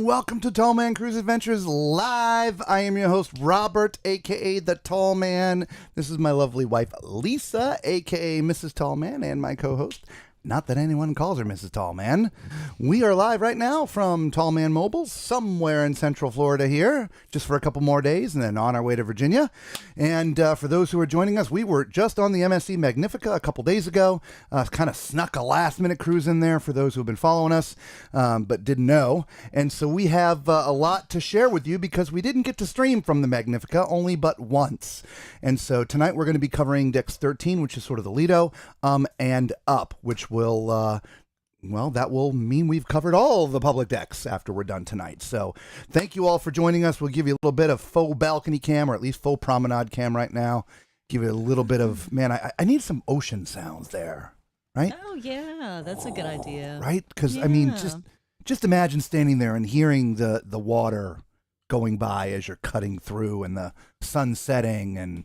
welcome to Tall Man Cruise Adventures Live. I am your host, Robert, aka The Tall Man. This is my lovely wife, Lisa, aka Mrs. Tall Man, and my co-host. Not that anyone calls her Mrs. Tall Man. We are live right now from Tall Man Mobile, somewhere in Central Florida here, just for a couple more days, and then on our way to Virginia. And for those who are joining us, we were just on the MSC Magnifica a couple days ago. Kind of snuck a last-minute cruise in there for those who have been following us, but didn't know. And so we have a lot to share with you because we didn't get to stream from the Magnifica, only but once. And so tonight we're going to be covering decks 13, which is sort of the Lido, and up, which will, well, that will mean we've covered all the public decks after we're done tonight. So thank you all for joining us. We'll give you a little bit of faux balcony cam, or at least faux promenade cam right now. Give you a little bit of, man, I need some ocean sounds there, right? Oh, yeah, that's a good idea. Right? Because, yeah. I mean, just imagine standing there and hearing the water going by as you're cutting through and the sun setting, and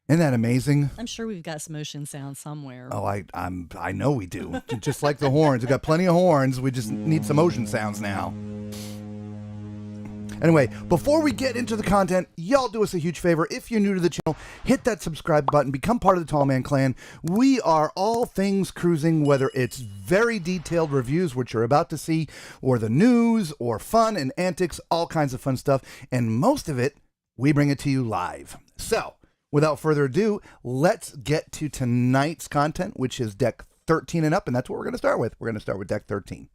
isn't that amazing? I'm sure we've got some ocean sound somewhere. Oh, I know we do. Just like the horns. We've got plenty of horns. We just need some ocean sounds now. Anyway, before we get into the content, y'all do us a huge favor. If you're new to the channel, hit that subscribe button. Become part of the Tall Man Clan. We are all things cruising, whether it's very detailed reviews, which you're about to see, or the news, or fun and antics, all kinds of fun stuff. And most of it, we bring it to you live. So, without further ado, let's get to tonight's content, which is deck 13 and up, and that's what we're going to start with. We're going to start with deck 13.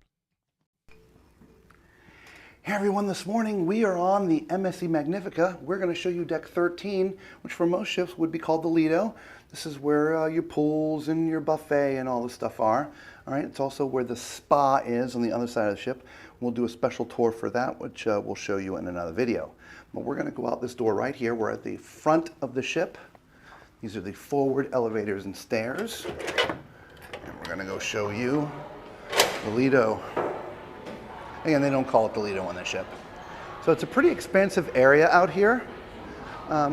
Hey everyone, this morning we are on the MSC Magnifica. We're going to show you deck 13, which for most ships would be called the Lido. This is where your pools and your buffet and all this stuff are. All right, it's also where the spa is on the other side of the ship. We'll do a special tour for that, which we'll show you in another video. But we're going to go out this door right here. We're at the front of the ship. These are the forward elevators and stairs. And we're going to go show you the Lido. Again, they don't call it the Lido on the ship. So it's a pretty expansive area out here,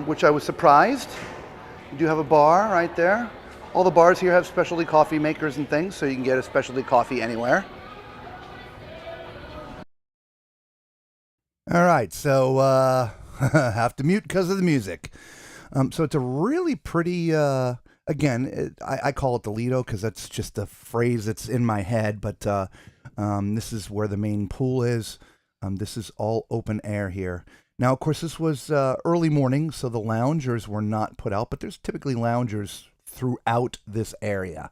which I was surprised. You do have a bar right there. All the bars here have specialty coffee makers and things, so you can get a specialty coffee anywhere. All right, so have to mute because of the music. So it's a really pretty, again, I call it the Lido because that's just a phrase that's in my head, but this is where the main pool is. This is all open air here. Now, of course, this was early morning, so the loungers were not put out, but there's typically loungers throughout this area.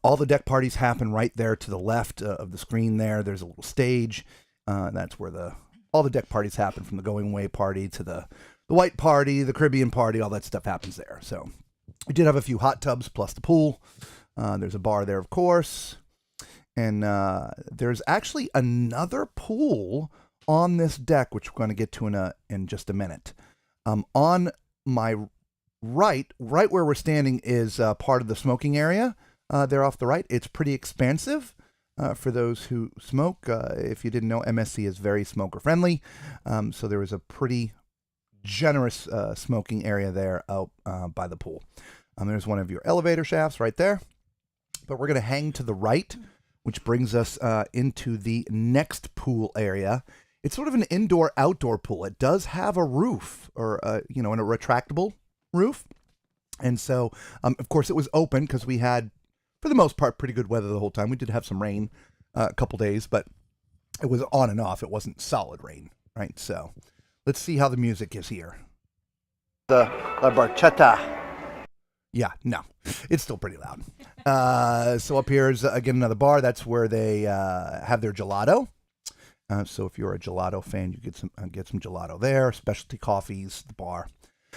All the deck parties happen right there to the left of the screen there. There's a little stage. That's where all the deck parties happen, from the going away party to the white party, the Caribbean party, all that stuff happens there. So we did have a few hot tubs plus the pool. There's a bar there, of course. And there's actually another pool on this deck, which we're going to get to in just a minute. On my right where we're standing is part of the smoking area. There off the right. It's pretty expansive. For those who smoke, if you didn't know, MSC is very smoker friendly. So there is a pretty generous smoking area there out by the pool. There's one of your elevator shafts right there. But we're going to hang to the right, which brings us into the next pool area. It's sort of an indoor-outdoor pool. It does have a roof, or a retractable roof. And so, of course, it was open because we had, for the most part, pretty good weather the whole time. We did have some rain a couple days, but it was on and off. It wasn't solid rain, right? So let's see how the music is here. The La Barchetta. Yeah, no, it's still pretty loud. So up here is, again, another bar. That's where they have their gelato. So if you're a gelato fan, you get some gelato there. Specialty coffees, the bar.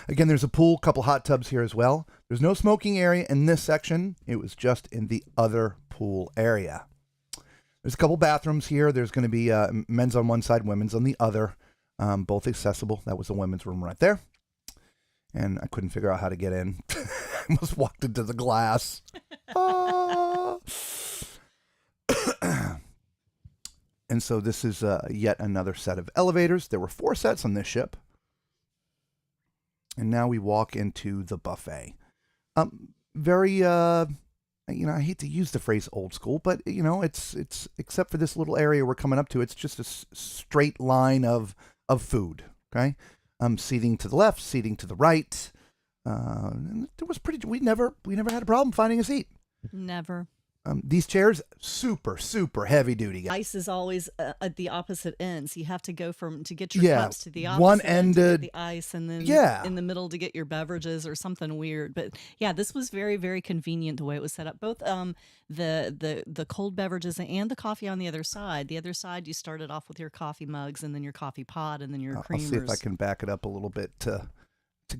Again, there's a pool, couple hot tubs here as well. There's no smoking area in this section. It was just in the other pool area. There's a couple bathrooms here. There's going to be men's on one side, women's on the other, both accessible. That was the women's room right there. And I couldn't figure out how to get in. I almost walked into the glass. And so this is yet another set of elevators. There were 4 sets on this ship. And now we walk into the buffet. Very, I hate to use the phrase old school, but it's except for this little area we're coming up to, it's just a straight line of food. Okay, seating to the left, seating to the right. And it was pretty. We never had a problem finding a seat. Never. These chairs, super heavy duty. Ice is always at the opposite end, so you have to go to get your cups to the opposite one end to ended get the ice, and then Yeah. in the middle to get your beverages or something weird. But yeah, this was very, very convenient the way it was set up. Both the cold beverages and the coffee on the other side. The other side, you started off with your coffee mugs, and then your coffee pot, and then your I'll creamers. see if I can back it up a little bit to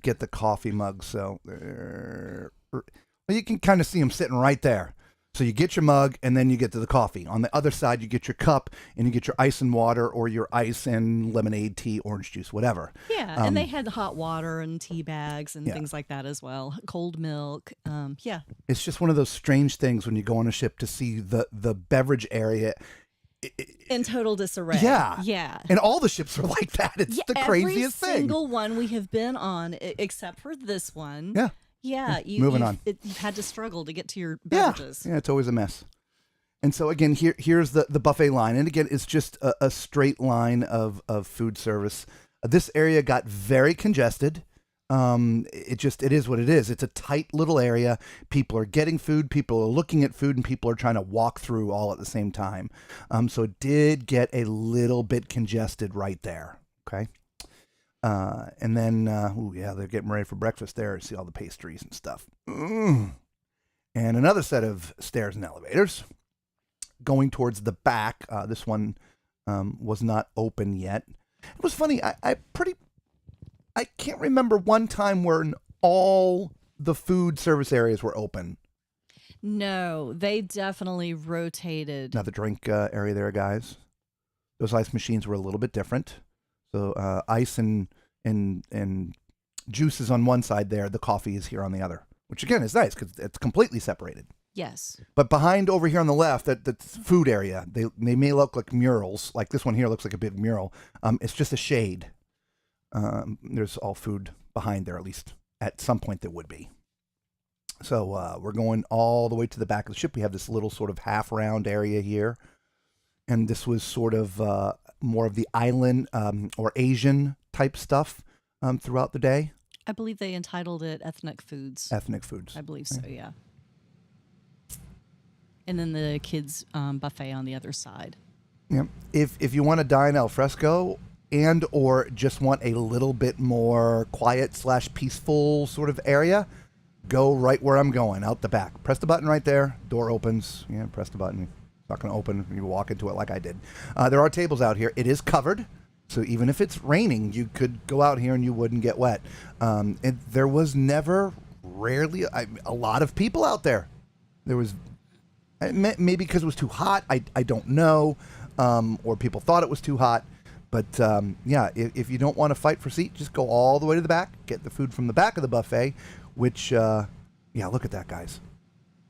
get the coffee mug. So well, you can kind of see them sitting right there. So you get your mug, and then you get to the coffee. On the other side, you get your cup, and you get your ice and water, or your ice and lemonade, tea, orange juice, whatever. Yeah, and they had hot water and tea bags and things like that as well. Cold milk. Yeah. It's just one of those strange things when you go on a ship to see the beverage area In total disarray. Yeah. Yeah. And all the ships are like that. It's the craziest thing. Every single one we have been on, except for this one. Yeah. Yeah, Moving on. You've had to struggle to get to your beverages. Yeah, it's always a mess. And so again, here's the buffet line, and again, it's just a straight line of food service. This area got very congested. It is what it is. It's a tight little area. People are getting food, people are looking at food, and people are trying to walk through all at the same time. So it did get a little bit congested right there. Okay. And then, they're getting ready for breakfast there. See all the pastries and stuff. And another set of stairs and elevators going towards the back. This one was not open yet. It was funny. I can't remember one time when all the food service areas were open. No, they definitely rotated. Now the drink area there, guys. Those ice machines were a little bit different. So ice and juice is on one side there. The coffee is here on the other, which again is nice because it's completely separated. Yes. But behind over here on the left, that food area, they may look like murals. Like this one here looks like a big mural. It's just a shade. There's all food behind there, at least at some point there would be. So we're going all the way to the back of the ship. We have this little sort of half round area here. And this was sort of more of the island or Asian type stuff throughout the day. I believe they entitled it Ethnic Foods. Ethnic foods. I believe so, yeah. And then the kids' buffet on the other side. Yeah. If you want to dine al fresco and or just want a little bit more quiet / peaceful sort of area, go right where I'm going, out the back. Press the button right there. Door opens. Yeah, press the button. It's not going to open. You walk into it like I did. There are tables out here. It is covered. So even if it's raining, you could go out here and you wouldn't get wet. And there was rarely a lot of people out there. There was maybe because it was too hot. I don't know. Or people thought it was too hot. But if you don't want to fight for seat, just go all the way to the back. Get the food from the back of the buffet, which, look at that, guys.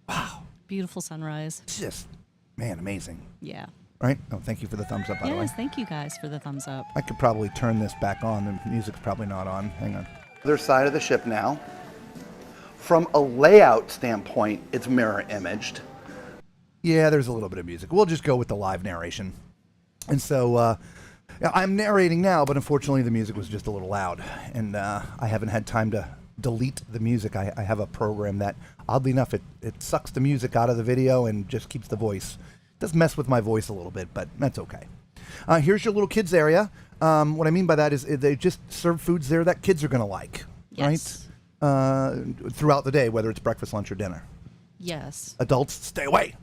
Wow. Beautiful sunrise. Just, man, amazing. Yeah. Right? Oh, thank you for the thumbs up, by the way. Yes, thank you guys for the thumbs up. I could probably turn this back on. The music's probably not on. Hang on. Other side of the ship now. From a layout standpoint, it's mirror imaged. Yeah, there's a little bit of music. We'll just go with the live narration. And so I'm narrating now, but unfortunately the music was just a little loud. And I haven't had time to delete the music. I have a program that, oddly enough, it sucks the music out of the video and just keeps the voice. It does mess with my voice a little bit, but that's okay. Here's your little kids area. What I mean by that is they just serve foods there that kids are going to like, Yes. right? Throughout the day, whether it's breakfast, lunch, or dinner. Yes. Adults, stay away.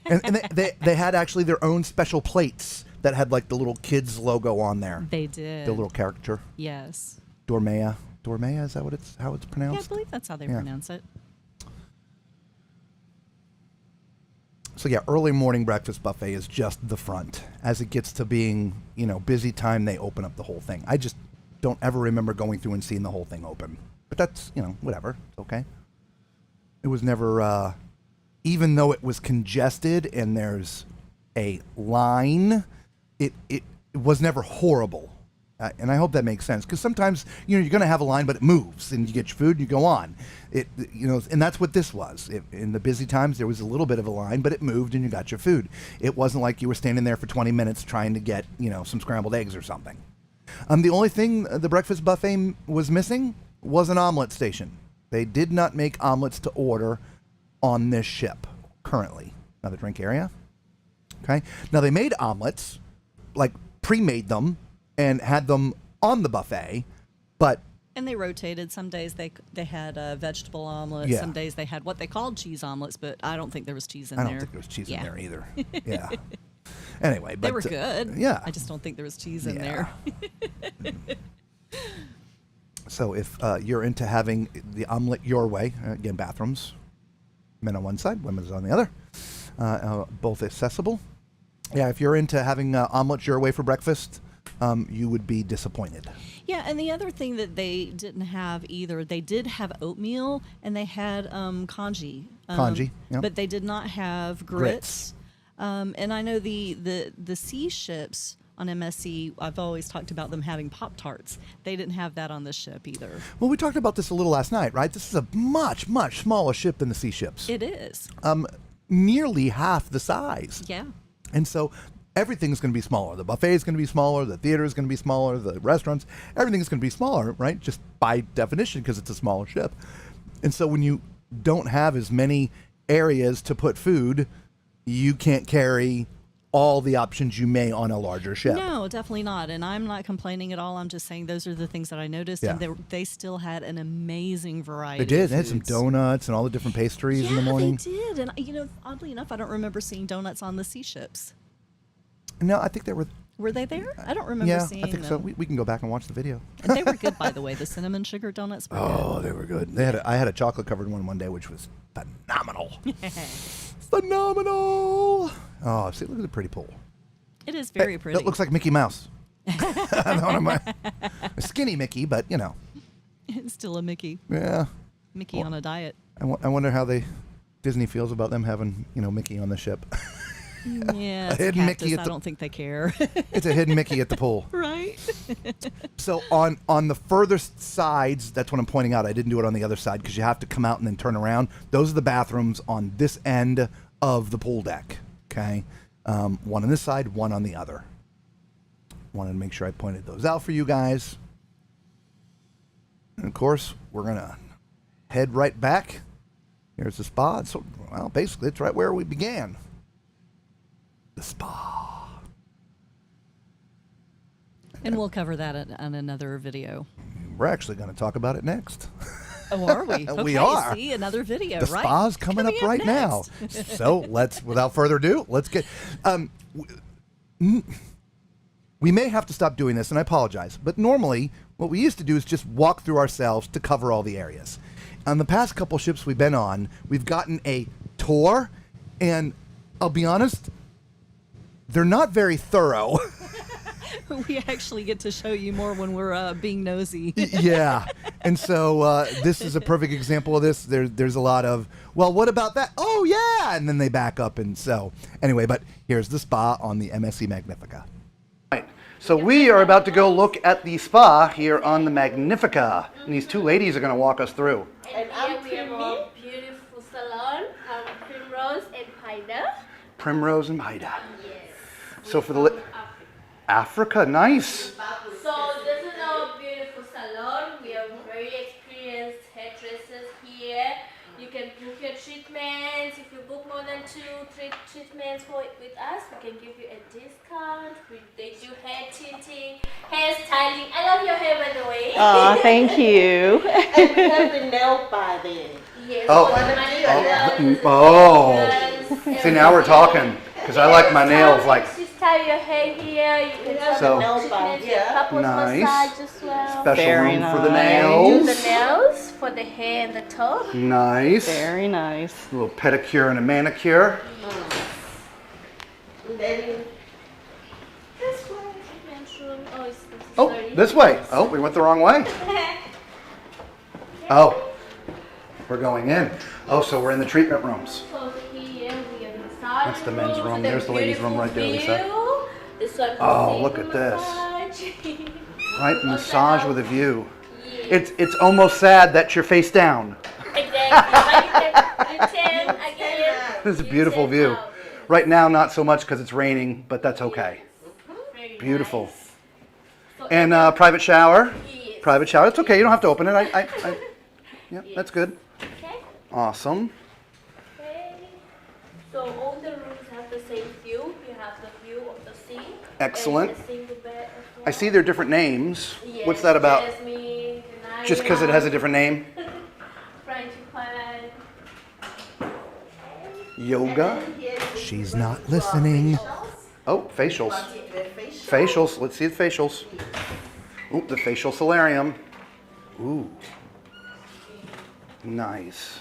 and they had actually their own special plates that had like the little kids logo on there. They did. The little caricature. Yes. Dormea. Dormea, is that how it's pronounced? Yeah, I believe that's how they pronounce it. So yeah, early morning breakfast buffet is just the front. As it gets to being, busy time, they open up the whole thing. I just don't ever remember going through and seeing the whole thing open. But that's, whatever. It's okay. It was never, even though it was congested and there's a line, it was never horrible. And I hope that makes sense, because sometimes you're going to have a line, but it moves, and you get your food, and you go on. And that's what this was. In the busy times, there was a little bit of a line, but it moved, and you got your food. It wasn't like you were standing there for 20 minutes trying to get some scrambled eggs or something. The only thing the breakfast buffet was missing was an omelet station. They did not make omelets to order on this ship currently. Another drink area. Okay. Now they made omelets, like pre-made them and had them on the buffet, but and they rotated. Some days they had a vegetable omelet. Yeah. Some days they had what they called cheese omelets, but I don't think there was cheese in I there. don't think there was cheese Yeah. in there either. Yeah. Anyway, but They were good. yeah. I just don't think there was cheese in Yeah. there. So if you're into having the omelet your way, again, bathrooms, men on one side, women's on the other, both accessible. Yeah, if you're into having omelets your way for breakfast, you would be disappointed. Yeah, and the other thing that they didn't have either, they did have oatmeal and they had congee. Congee, yeah. But they did not have grits. And I know the sea ships on MSC, I've always talked about them having Pop-Tarts. They didn't have that on this ship either. Well, we talked about this a little last night, right? This is a much, much smaller ship than the sea ships. It is. Nearly half the size. Yeah. And so everything's going to be smaller. The buffet is going to be smaller. The theater is going to be smaller. The restaurants, everything is going to be smaller, right? Just by definition, because it's a smaller ship. And so when you don't have as many areas to put food, you can't carry all the options you may on a larger ship. No, definitely not. And I'm not complaining at all. I'm just saying those are the things that I noticed. Yeah. And they still had an amazing variety. They did. Of They had some foods. donuts and all the different pastries in the morning. They did. And, oddly enough, I don't remember seeing donuts on the sea ships. No, I think they were. Were they there? I don't remember seeing I think them. so. We can go back and watch the video. And they were good, by the way. The cinnamon sugar donuts were Oh, they were good. I had a chocolate covered one day, which was phenomenal. Phenomenal. Oh, see, look at the pretty pool. It is very pretty. That looks like Mickey Mouse. A skinny Mickey, but It's still a Mickey. yeah. Mickey on a diet. I wonder how Disney feels about them having Mickey on the ship. Yeah, it's hidden cactus. Mickey at I the- don't think they care. It's a hidden Mickey at the pool. Right? So on the furthest sides, that's what I'm pointing out. I didn't do it on the other side because you have to come out and then turn around. Those are the bathrooms on this end of the pool deck. Okay, one on this side, one on the other. Wanted to make sure I pointed those out for you guys. And of course, we're gonna head right back. Here's the spa. So, well, basically, it's right where we began. The spa. And we'll cover that on another video. We're actually going to talk about it next. Oh, are we? We Okay, are. See, another video, The right? spa's coming up right now. So without further ado, let's get. We may have to stop doing this, and I apologize. But normally, what we used to do is just walk through ourselves to cover all the areas. On the past couple ships we've been on, we've gotten a tour, and I'll be honest, they're not very thorough. We actually get to show you more when we're being nosy. Yeah. And so this is a perfect example of this. There's a lot of, well, what about that? Oh, yeah. And then they back up. And so anyway, but here's the spa on the MSC Magnifica. Right. So we are about to go look at the spa here on the Magnifica. And these two ladies are going to walk us through. And here we have a beautiful salon, Primrose and Pida. Primrose and Haida. Yes. So for the Africa, nice. So this is our beautiful salon. We have very experienced hairdressers here. You can book your treatments. If you book more than three treatments with us, we can give you a discount. They do hair tinting, hair styling. I love your hair, by the way. Oh, thank you. And we have the nail bar there. Yes. Oh. Oh. See, now we're talking. Because I like my nails like You style your hair here. You can have So- the treatments, Yeah. couples Nice. massage as well. special Very room for the nice. Do nails. the nails for the hair and the top. Nice. Very nice. A little pedicure and a manicure. And then This way, treatment room. Oh, it's Oh, this way. Oh, we went the wrong way. Oh, we're going in. Oh, so we're in the treatment rooms. So here we are massage. That's the men's room. The There's the ladies' room right there, beautiful Lisa. view. This one for Oh, the look at this. massage. Right, massage with a view. Yes. It's almost sad that you're face down. Exactly. You turn again. This is a you beautiful turn view. out. Right now, not so much because it's raining, but that's okay. Very Beautiful. nice. So And every- private shower. Yes. Private shower. It's okay. You don't have to open it. Yeah, that's good. Okay. Awesome. Okay. So all the rooms have the same view. You have the view of the sea. Excellent. And a single bed as well. I see there are different names. Yes, What's that about? Jasmine, Just because it has a different name? Frangipane. Yoga. She's not listening. Oh, facials. Facials. Let's see the facials. Ooh, the facial solarium. Ooh. Nice.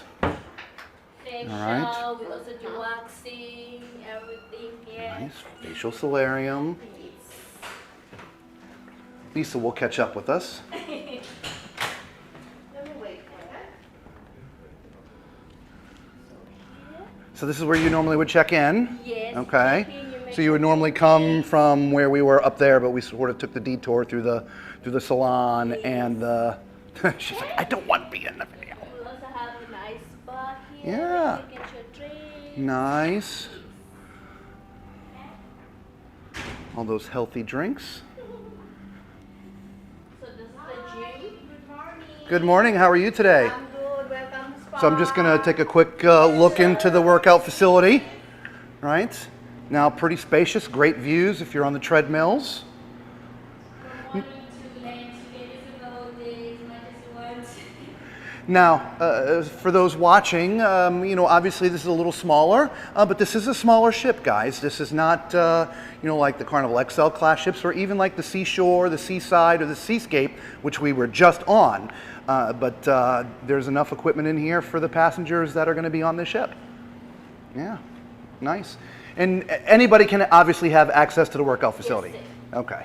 Facial, All we also do waxing, everything here. Nice. Facial solarium. Lisa will catch up with us. So this is where you normally would check in? Yes. Okay. check in, you make So you would normally come from where we were up there, but we sort of took the detour through the salon and the. She's like, I don't want to be in the video. We also have a nice bar here. Yeah. You get your drink. Nice. All those healthy drinks. So this is the gym. Good morning. Good morning. How are you today? I'm good. Welcome to spa. So I'm just going to take a quick look into the workout facility. Right. Now, pretty spacious, great views if you're on the treadmills. From morning to late, you get it the whole day as much as you want. Now, for those watching, obviously this is a little smaller, but this is a smaller ship, guys. This is not, like the Carnival XL class ships or even like the Seashore, the Seaside, or the Seascape, which we were just on. But there's enough equipment in here for the passengers that are going to be on this ship. Yeah, nice. And anybody can obviously have access to the workout facility. Yes, Okay.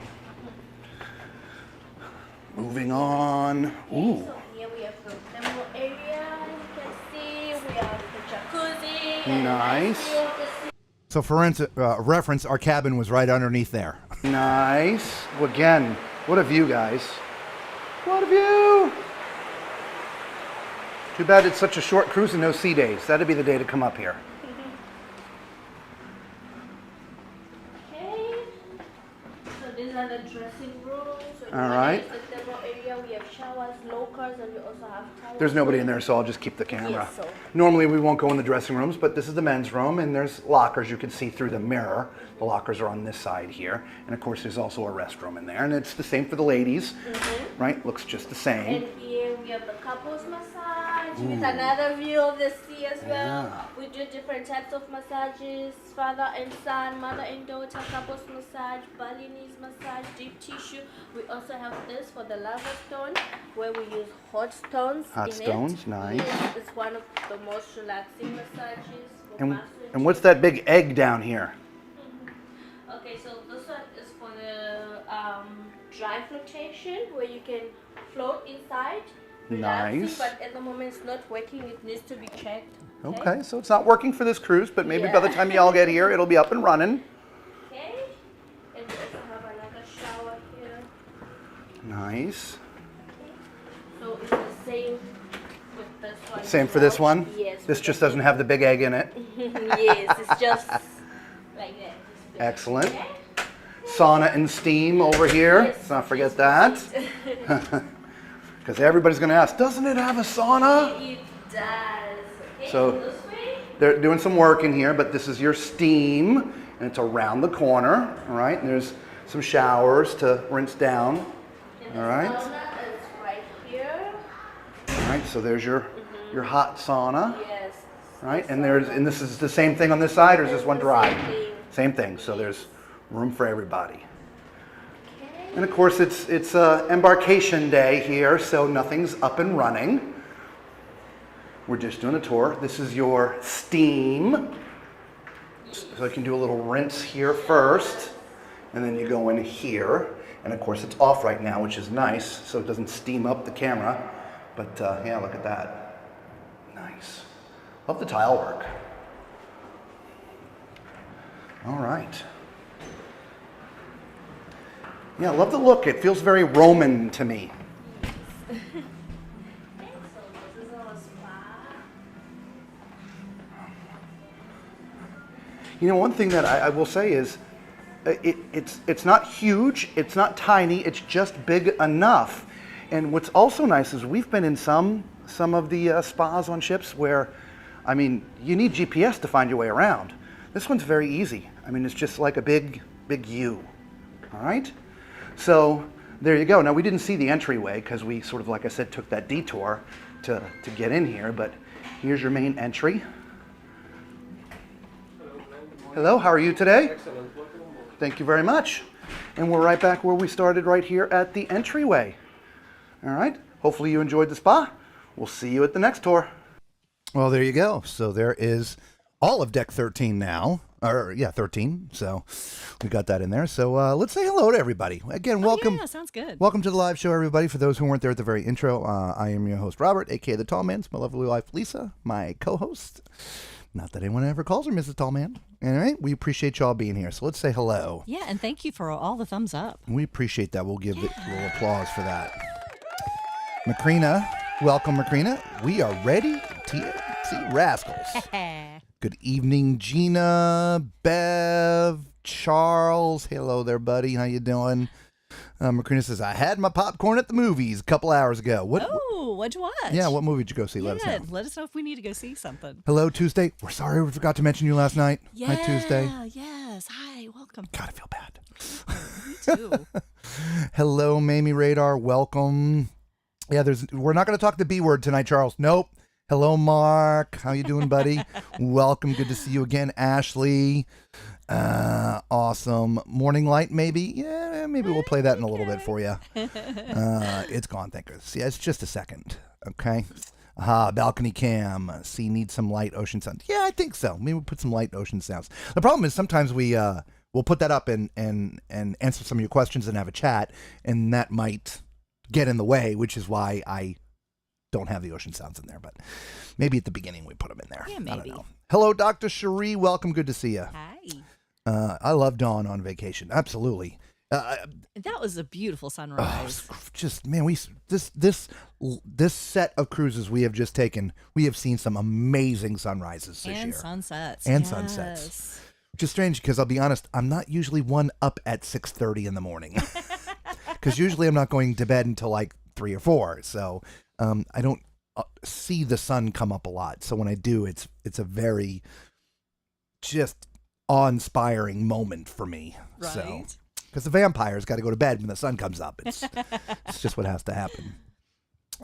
Moving on. Ooh. So here we have the demo area. You can see we have the jacuzzi. and a Nice. view of the sea. So for reference, our cabin was right underneath there. Nice. Well, again, what a view, guys. What a view. Too bad it's such a short cruise and no sea days. That'd be the day to come up here. Okay. So these are the dressing rooms. So if you All wanna right. use the demo area, we have showers, lockers, and we also have towels. There's nobody in there, so I'll just keep the camera. Yes, so- Normally we won't go in the dressing rooms, but this is the men's room, and there's lockers you can see through the mirror. The lockers are on this side here. And of course, there's also a restroom in there, and it's the same for the ladies, right? Looks just the same. And here we have the couples massage with another view of the sea as well. Yeah. We do different types of massages: father and son, mother and daughter, couples massage, Balinese massage, deep tissue. We also have this for the lava stone, where we use hot stones. Hot in stones, it. nice. Yes, it's one of the most relaxing massages. For And, massage. and what's that big egg down here? Okay, so this one is for the dry flotation, where you can float inside. Relaxing, Nice. but at the moment it's not working. It needs to be checked. Okay, so it's not working for this cruise, but maybe by the Yeah. time y'all get here, it'll be up and running. Okay. And we also have another shower here. Nice. So it's the same with this one. Same as for this well. one? Yes. This just doesn't have the big egg in it. Yes, it's just like that. Just big. Excellent. Okay. Sauna and steam over here. Yes, Let's not forget that. Because everybody's going to ask, doesn't it have a sauna? It does. Okay, So- this way. They're doing some work in here, but this is your steam, and it's around the corner, all right? And there's some showers to rinse down, And the all right? sauna is right here. All right, so there's your hot sauna, Yes. right? And this is the same thing on this side, or is this one the dry? same thing. Same thing, so there's room for everybody. Okay. And of course, it's embarkation day here, so nothing's up and running. We're just doing a tour. This is your steam. So you can do a little rinse here first, and then you go in here. And of course, it's off right now, which is nice, so it doesn't steam up the camera. But yeah, look at that. Nice. Love the tile work. All right. Yeah, I love the look. It feels very Roman to me. So this is our spa. You know, one thing that I will say is it's not huge, it's not tiny, it's just big enough. And what's also nice is we've been in some of the spas on ships where, I mean, you need GPS to find your way around. This one's very easy. I mean, it's just like a big U. All right? So there you go. Now, we didn't see the entryway because we sort of, like I said, took that detour to get in here. But here's your main entry. Hello, how are you today? Excellent. Welcome aboard. Thank you very much. And we're right back where we started, right here at the entryway. All right. Hopefully you enjoyed the spa. We'll see you at the next tour. Well, there you go. So there is all of deck 13 now. Or, yeah, 13. So we got that in there. So let's say hello to everybody. Again, welcome. Yeah, sounds good. Welcome to the live show, everybody. For those who weren't there at the very intro, I am your host, Robert, a.k.a. The Tall Man. It's my lovely wife, Lisa, my co-host. Not that anyone ever calls her Mrs. Tall Man. All right, we appreciate y'all being here. So let's say hello. Yeah, and thank you for all the thumbs up. We appreciate that. We'll give it a little applause for that. Macrina, welcome, Macrina. We are ready to see Rascals. Good evening, Gina, Bev, Charles. Hello there, buddy. How you doing? Macrina says, I had my popcorn at the movies a couple hours ago. What'd you watch? Yeah, what movie did you go see? Let us know. Let us know if we need to go see something. Hello, Tuesday. We're sorry we forgot to mention you last night. Yeah, Hi, Tuesday. Yes. Hi, welcome. God, I feel bad. Me too. Hello, Mamie Radar. Welcome. Yeah, we're not going to talk the B word tonight, Charles. Nope. Hello, Mark. How you doing, buddy? Welcome. Good to see you again, Ashley. Awesome. Morning Light, maybe? Yeah, maybe we'll play that in a little bit for you. It's gone, thank goodness. Yeah, it's just a second. Okay. Balcony cam. See, need some light ocean sounds. Yeah, I think so. Maybe we'll put some light ocean sounds. The problem is sometimes we'll put that up and answer some of your questions and have a chat, and that might get in the way, which is why I don't have the ocean sounds in there, but maybe at the beginning we put them in there. Yeah, maybe. I don't know. Hello, Dr. Cherie. Welcome. Good to see you. Hi. I love Dawn on Vacation. Absolutely. That was a beautiful sunrise. Just man, this set of cruises we have just taken, we have seen some amazing sunrises this And year. sunsets. And yes. sunsets. Which is strange because I'll be honest, I'm not usually one up at 6:30 in the morning. Because usually I'm not going to bed until like 3 or 4. So I don't see the sun come up a lot. So when I do, it's a very just awe-inspiring moment for me. Right. So, because the vampires got to go to bed when the sun comes up. It's just what has to happen.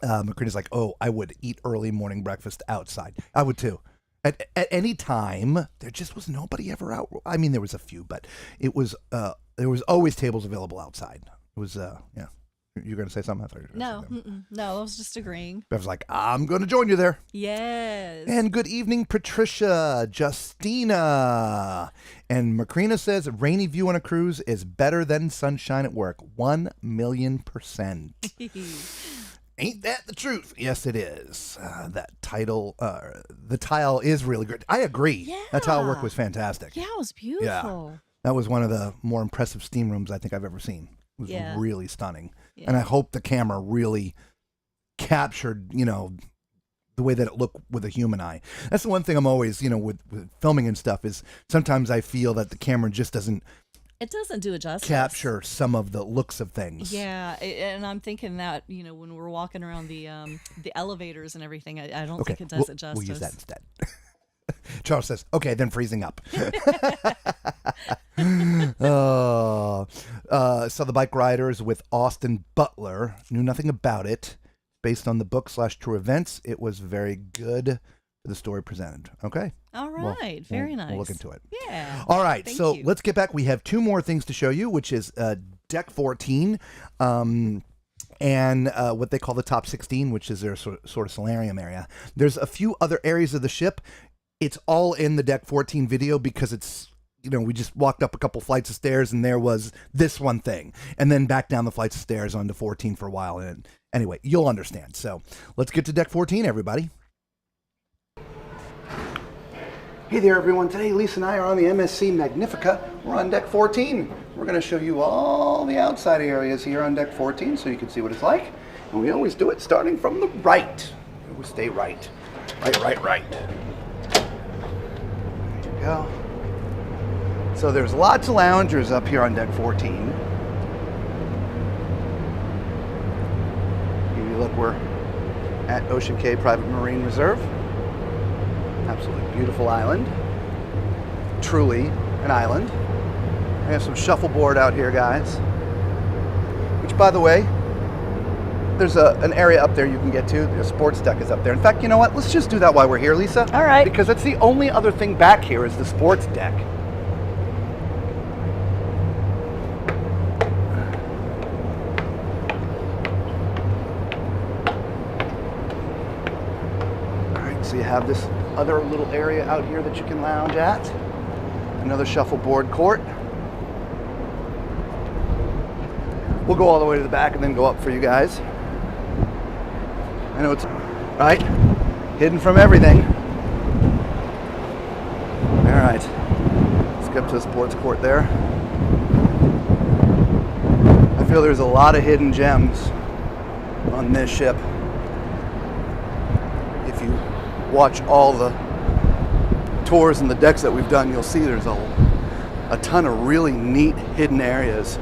Macrina's like, oh, I would eat early morning breakfast outside. I would too. At any time, there just was nobody ever out. I mean, there was a few, but there was always tables available outside. It was, yeah. You're going to say something? I thought you were gonna say something. No, I was just agreeing. I was like, I'm going to join you there. Yes. And good evening, Patricia, Justina. And Macrina says, rainy view on a cruise is better than sunshine at work. 1,000,000%. Ain't that the truth? Yes, it is. That title, the tile is really good. I agree. Yeah. That tile work was fantastic. Yeah, it was beautiful. Yeah. That was one of the more impressive steam rooms I think I've ever seen. It was really stunning. Yeah. And I hope the camera really captured, the way that it looked with a human eye. That's the one thing I'm always, with filming and stuff is sometimes I feel that the camera just doesn't do it justice. capture some of the looks of things. Yeah, and I'm thinking that, when we're walking around the elevators and everything, I don't think it does it justice. We'll use that instead. Charles says, okay, then freezing up. So the bike riders with Austin Butler, knew nothing about it. Based on the book / true events, it was very good for the story presented. Okay. All right. Very nice. We'll look into it. Yeah. All right. Thank So you. let's get back. We have 2 more things to show you, which is deck 14. And what they call the top 16, which is their sort of solarium area. There's a few other areas of the ship. It's all in the deck 14 video because it's, we just walked up a couple flights of stairs and there was this one thing. And then back down the flights of stairs onto 14 for a while. And anyway, you'll understand. So let's get to deck 14, everybody. Hey there everyone, today Lisa and I are on the MSC Magnifica. We're on deck 14. We're going to show you all the outside areas here on deck 14 so you can see what it's like. And we always do it starting from the right. We always stay right. Right. There you go. So there's lots of loungers up here on deck 14. Here you look, we're at Ocean Cay Private Marine Reserve. Absolutely beautiful island. Truly an island. We have some shuffleboard out here, guys. Which, by the way, there's an area up there you can get to. The sports deck is up there. In fact, you know what? Let's just do that while we're here, Lisa. All right. Because that's the only other thing back here is the sports deck. All right, so you have this other little area out here that you can lounge at. Another shuffleboard court. We'll go all the way to the back and then go up for you guys. I know it's right, hidden from everything. All right, let's get up to the sports court there. I feel there's a lot of hidden gems on this ship. If you watch all the tours and the decks that we've done, you'll see there's a ton of really neat hidden areas,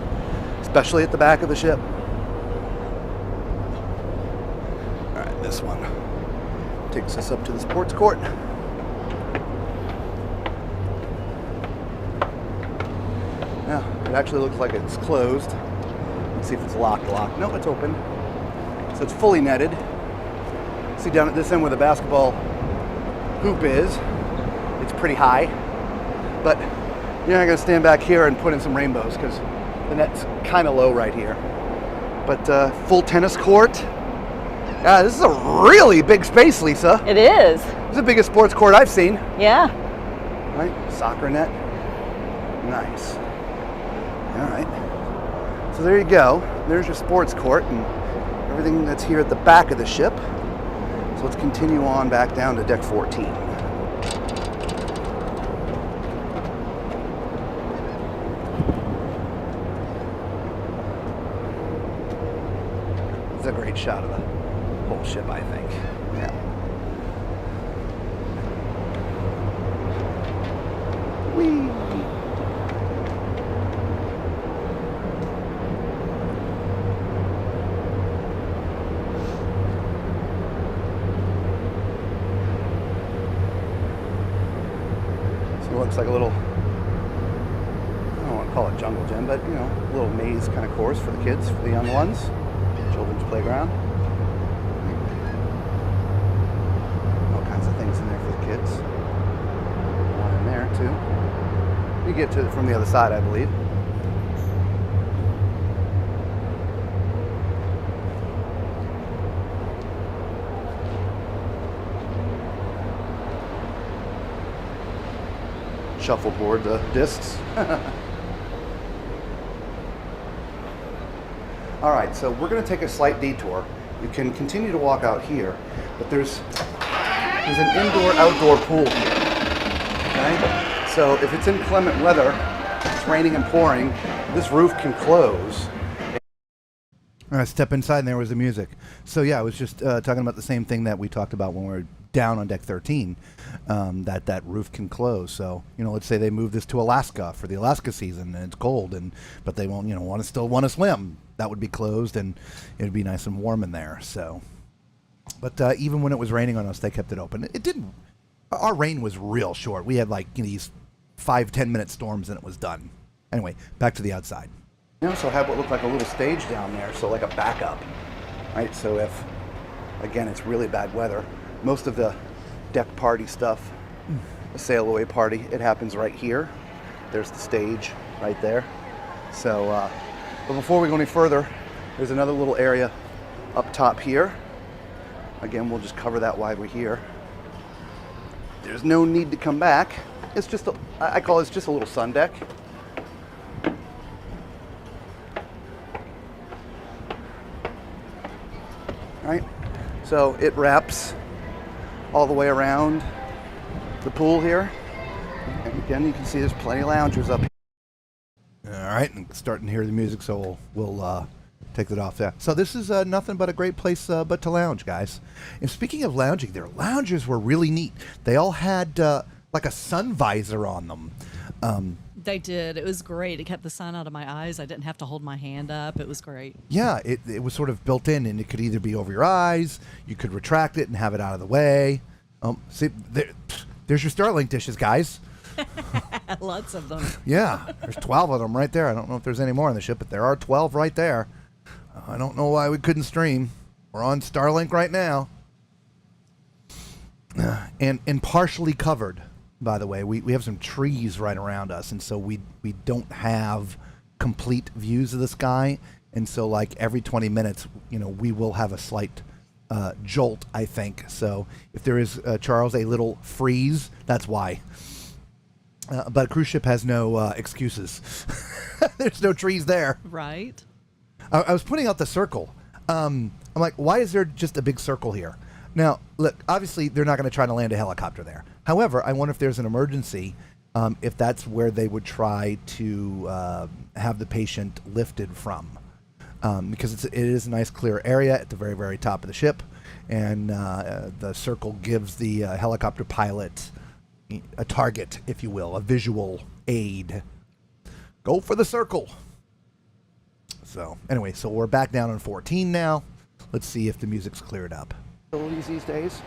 especially at the back of the ship. All right, this one takes us up to the sports court. Now, it actually looks like it's closed. Let's see if it's locked. No, it's open. So it's fully netted. See down at this end where the basketball hoop is, it's pretty high, but you're not going to stand back here and put in some rainbows because the net's kind of low right here. But full tennis court. Yeah, this is a really big space, Lisa. It is. It's the biggest sports court I've seen. Yeah. Right, soccer net. Nice. All right. So there you go. There's your sports court and everything that's here at the back of the ship. So let's continue on back down to deck 14. It's a great shot of the whole ship, I think. Yeah. Whee! So it looks like a little, I don't want to call it jungle gym, but you know, a little maze kind of course for the kids, for the young ones. Children's playground. All kinds of things in there for the kids. One in there too. You get to it from the other side, I believe. Shuffleboard the discs. All right, so we're going to take a slight detour. You can continue to walk out here, but there's an indoor-outdoor pool here. Okay, so if it's inclement weather, it's raining and pouring, this roof can close. All right, step inside, and there was the music. So yeah, I was just talking about the same thing that we talked about when we were down on deck 13. That roof can close. So you know, let's say they move this to Alaska for the Alaska season, and it's cold, but they won't, still want to swim. That would be closed, and it would be nice and warm in there. So, but even when it was raining on us, they kept it open. It didn't. Our rain was real short. We had these 5-10 minute storms, and it was done. Anyway, back to the outside. You also have what looked like a little stage down there, so like a backup, right? So if, again, it's really bad weather, most of the deck party stuff, the sail away party, it happens right here. There's the stage right there. So, but before we go any further, there's another little area up top here. Again, we'll just cover that while we're here. There's no need to come back. It's just, I call it just a little sun deck. Right? So it wraps all the way around the pool here. Again, you can see there's plenty of loungers up here. All right, and starting to hear the music, so we'll take that off there. So this is nothing but a great place but to lounge, guys. And speaking of lounging, their loungers were really neat. They all had like a sun visor on them. They did. It was great. It kept the sun out of my eyes. I didn't have to hold my hand up. It was great. Yeah, it was sort of built in, and it could either be over your eyes, you could retract it and have it out of the way. See, there's your Starlink dishes, guys. Lots of them. Yeah, there's 12 of them right there. I don't know if there's any more on the ship, but there are 12 right there. I don't know why we couldn't stream. We're on Starlink right now. And partially covered, by the way. We have some trees right around us, and so we don't have complete views of the sky. And so, like, every 20 minutes, we will have a slight jolt, I think. So if there is, Charles, a little freeze, that's why. But a cruise ship has no excuses. There's no trees there. Right. I was putting out the circle. I'm like, why is there just a big circle here? Now, look, obviously they're not going to try to land a helicopter there. However, I wonder if there's an emergency, if that's where they would try to have the patient lifted from. Because it is a nice clear area at the very, very top of the ship. And the circle gives the helicopter pilot a target, if you will, a visual aid. Go for the circle. So anyway, so we're back down on 14 now. Let's see if the music's cleared up. These days,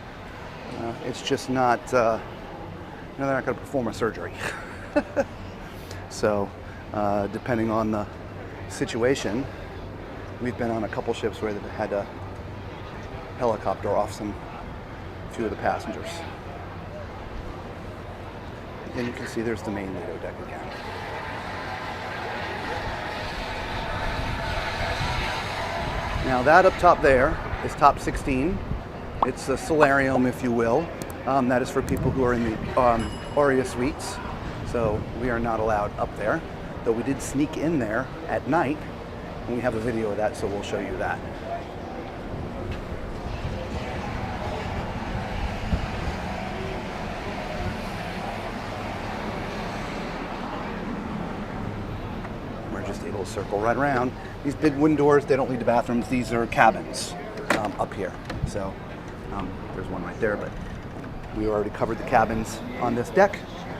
it's just not, they're not going to perform a surgery. So depending on the situation, we've been on a couple ships where they've had to helicopter off a few of the passengers. And you can see there's the main Lido deck again. Now that up top there is top 16. It's a solarium, if you will. That is for people who are in the Aria suites. So we are not allowed up there. Though we did sneak in there at night, and we have a video of that, so we'll show you that. Just a little circle right around. These big wooden doors, they don't lead to bathrooms. These are cabins up here. So there's one right there, but we already covered the cabins on this deck.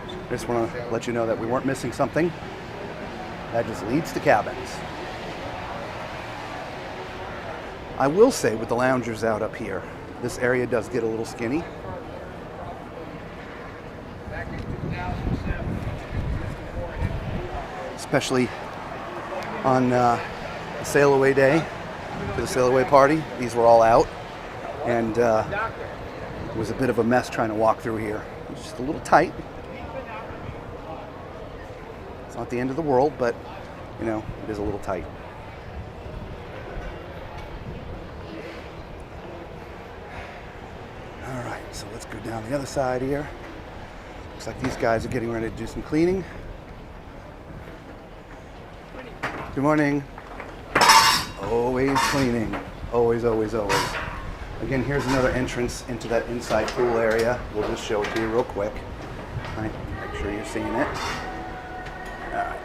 I just want to let you know that we weren't missing something. That just leads to cabins. I will say with the loungers out up here, this area does get a little skinny. Especially on sail away day, for the sail away party. These were all out, and it was a bit of a mess trying to walk through here. It was just a little tight. It's not the end of the world, but it is a little tight. All right, so let's go down the other side here. Looks like these guys are getting ready to do some cleaning. Good morning. Always cleaning. Always, always, always. Again, here's another entrance into that inside pool area. We'll just show it to you real quick. All right, make sure you're seeing it. All right.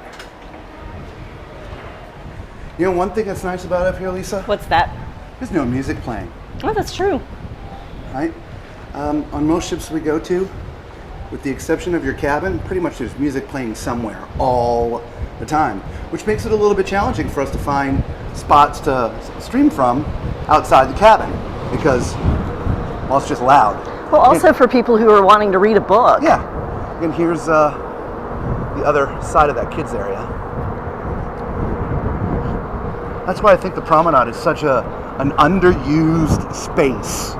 You know one thing that's nice about up here, Lisa? What's that? There's no music playing. Oh, that's true. Right? On most ships we go to, with the exception of your cabin, pretty much there's music playing somewhere all the time, which makes it a little bit challenging for us to find spots to stream from outside the cabin because, well, it's just loud. Well, also for people who are wanting to read a book. Yeah. And here's the other side of that kids area. That's why I think the promenade is such an underused space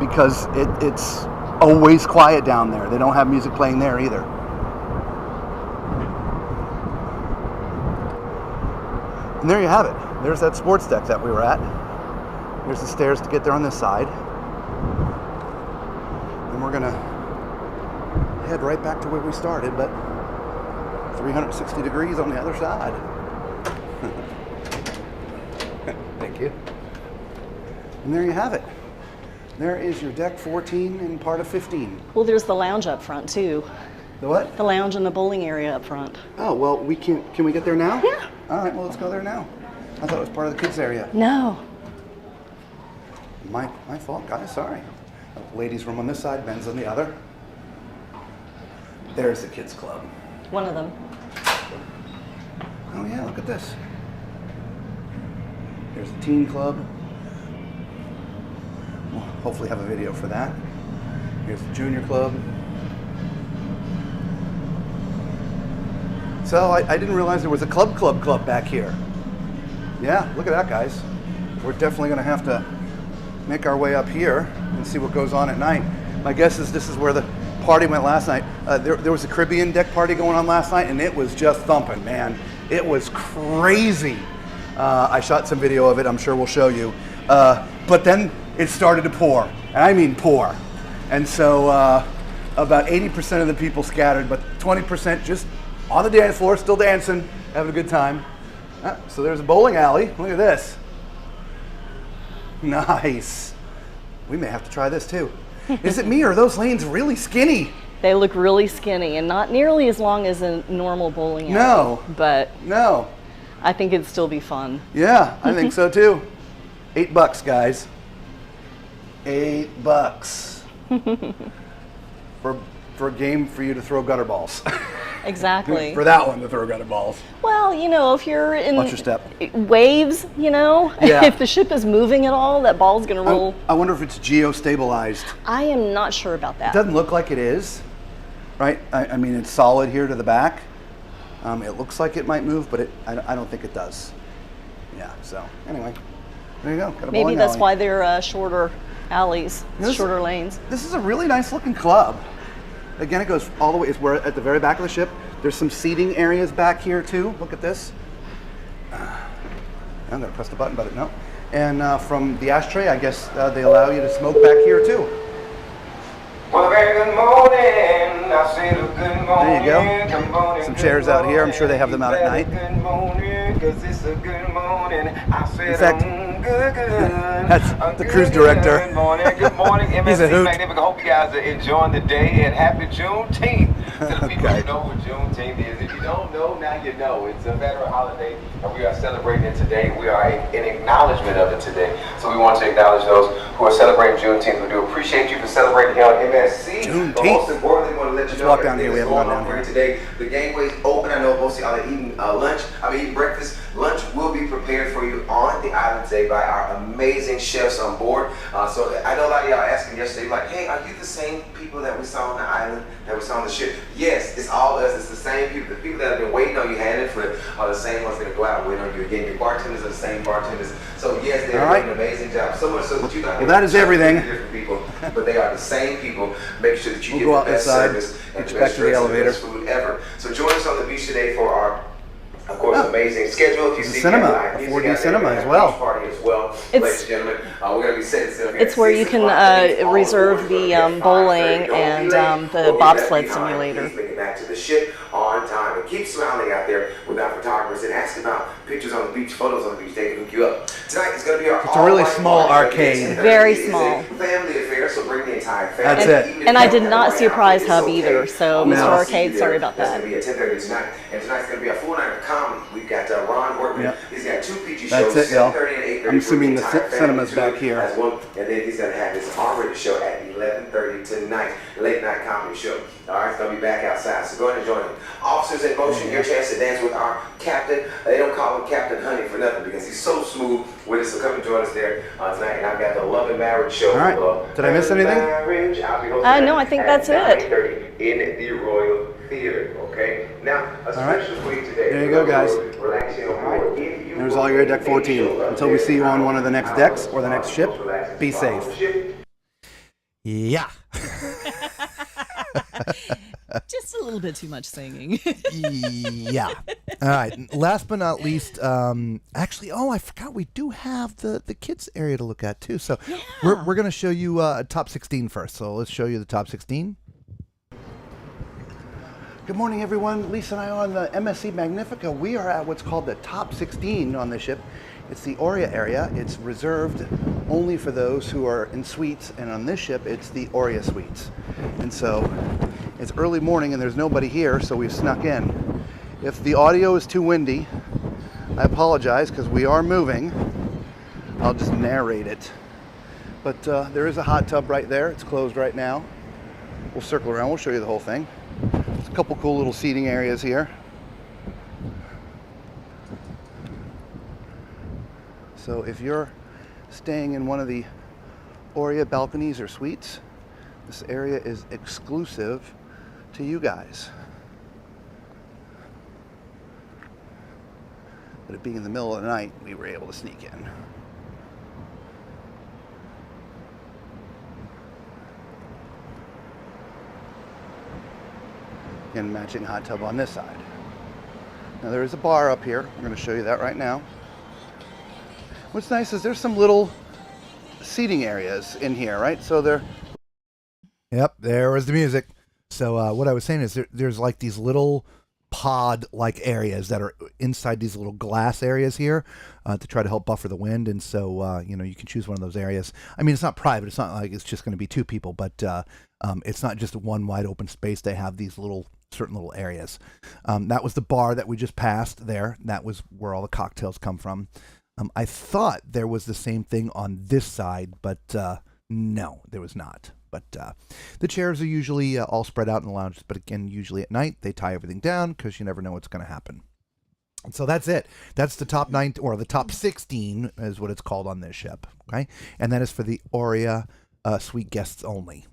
because it's always quiet down there. They don't have music playing there either. And there you have it. There's that sports deck that we were at. There's the stairs to get there on this side. And we're gonna head right back to where we started, but 360 degrees on the other side. Thank you. And there you have it. There is your deck 14 and part of 15. Well, there's the lounge up front too. The what? The lounge and the bowling area up front. Oh, well, we can we get there now? Yeah. All right, well, let's go there now. I thought it was part of the kids area. No. My fault, guys, sorry. Ladies' room on this side, men's on the other. There's the kids' club. One of them. Oh yeah, look at this. There's the teen club. We'll hopefully have a video for that. Here's the junior club. So I didn't realize there was a club back here. Yeah, look at that, guys. We're definitely gonna have to make our way up here and see what goes on at night. My guess is this is where the party went last night. There was a Caribbean deck party going on last night, and it was just thumping, man. It was crazy. I shot some video of it. I'm sure we'll show you. But then it started to pour, and I mean pour. And so about 80% of the people scattered, but 20% just on the dance floor, still dancing, having a good time. So there's a bowling alley. Look at this. Nice. We may have to try this too. Is it me or are those lanes really skinny? They look really skinny and not nearly as long as a normal bowling alley. No. But No. I think it'd still be fun. Yeah, I think so too. $8, guys. $8 for a game for you to throw gutter balls. Exactly. For that one to throw gutter balls. Well, you know, if you're in Watch your step. waves, you know, Yeah. if the ship is moving at all, that ball's going to roll. I wonder if it's geo-stabilized. I am not sure about that. It doesn't look like it is, right? I mean, it's solid here to the back. It looks like it might move, but I don't think it does. Yeah, so anyway, there you go. Got a Maybe bowling that's alley. why they're shorter alleys, This- shorter lanes. This is a really nice looking club. Again, it goes all the way, we're at the very back of the ship. There's some seating areas back here too. Look at this. I'm gonna press the button, but no. And from the ashtray, I guess they allow you to smoke back here too. Well, a very good morning. I said a good morning. There you go. Good morning, Some good chairs out here. I'm sure they morning. have them out at night. Good morning, 'cause it's a good morning. I said In fact, good. that's A the good, cruise director. Good morning, good morning, He's a MSC hoot. Magnifica. Hope you guys are enjoying the day and happy Juneteenth. To the people Okay. who know what Juneteenth is. If you don't know, now you know. It's a federal holiday, and we are celebrating it today. We are in acknowledgement of it today. So we want to acknowledge those who are celebrating Juneteenth. We do appreciate you for celebrating here on MSC. But Juneteenth. most importantly, we want to let you Let's know walk down here. everything We that's haven't going gone on down for you today. The gangway's open. I know most of y'all are eating eating breakfast. Lunch will be prepared for you on the island today by our amazing chefs on board. So I know a lot of y'all asking yesterday, like, hey, are you the same people that we saw on the island, that we saw on the ship? Yes, it's all us. It's the same people. The people that have been waiting on you hand and foot are the same ones that are going to go out and wait on you again. Your bartenders are the same bartenders. So yes, they're All right. doing an amazing job. So much so that you Well, that is everything. Different people, but they are the same people. Make sure that you We'll get go the out best inside, service and get the you back best to the drinks and the elevator. best food ever. So join us on the beach today for our, of course, amazing schedule. If you There's a see cinema, live a music 4D out there, cinema we're as gonna have a well. beach party as well, It's- ladies and gentlemen. We're going to be setting this up here It's at where 6 you can o'clock. It's all reserve aboard. the It's gonna be at bowling 5:30. Don't be and late. the We'll be bobsled left behind. simulator. Please make it back to the ship on time and keep smiling out there with our photographers and ask about pictures on the beach, photos on the beach. They can hook you up. Tonight is going to be our It's a really all-night small party. arcade. Very It is small. a family affair, so bring the entire family. That's it. Even if And you I don't did have not one see a out, prize it's hub okay. either, so No. Mr. I'll see Arcade, you sorry there. about That's that. going to be at 10:30 tonight. And tonight's going to be a full night of comedy. We've got Ron Workman. Yep. He's got 2 PG That's shows, it, y'all. 7:30 and 8:30. I'm assuming the entire family cinema's too, back here. as one. And then he's going to have his R-rated show at 11:30 tonight. Late night comedy show. All right, it's going to be back outside. So go ahead and join him. Officers in Motion, your chance to dance with our captain. They don't call him Captain Honey for nothing because he's so smooth with us. So come and join us there tonight. And I've got the Love and Marriage show. All right. Did I miss anything? Marriage. I'll be hosting No, that I think at that's it. 9:30 in the Royal Theater. Okay. Now, a right. special for you today. There you go, guys. Relaxing on board. If you There's all your deck 14. Until we see you on one of the next decks or the next ship, be safe. Yeah. Just a little bit too much singing. Yeah. All right. Last but not least, actually, I forgot we do have the kids area to look at too. So we're going to show you top 16 first. So let's show you the top 16. Good morning, everyone. Lisa and I are on the MSC Magnifica. We are at what's called the top 16 on the ship. It's the Aurea area. It's reserved only for those who are in suites, and on this ship, it's the Aurea suites. And so It's early morning and there's nobody here, so we've snuck in. If the audio is too windy, I apologize because we are moving. I'll just narrate it. But there is a hot tub right there. It's closed right now. We'll circle around. We'll show you the whole thing. There's a couple cool little seating areas here. So if you're staying in one of the Oria balconies or suites, this area is exclusive to you guys. But it being in the middle of the night, we were able to sneak in. And matching hot tub on this side. Now there is a bar up here. We're going to show you that right now. What's nice is there's some little seating areas in here, right? So there. Yep, there was the music. So what I was saying is there's like these little pod-like areas that are inside these little glass areas here to try to help buffer the wind. And so, you can choose one of those areas. I mean, it's not private. It's not like it's just going to be two people, but it's not just one wide open space. They have these certain little areas. That was the bar that we just passed there. That was where all the cocktails come from. I thought there was the same thing on this side, but no, there was not. But the chairs are usually all spread out in the lounges. But again, usually at night, they tie everything down because you never know what's going to happen. And so that's it. That's the top 9, or the top 16 is what it's called on this ship. Okay. And that is for the Oria suite guests only.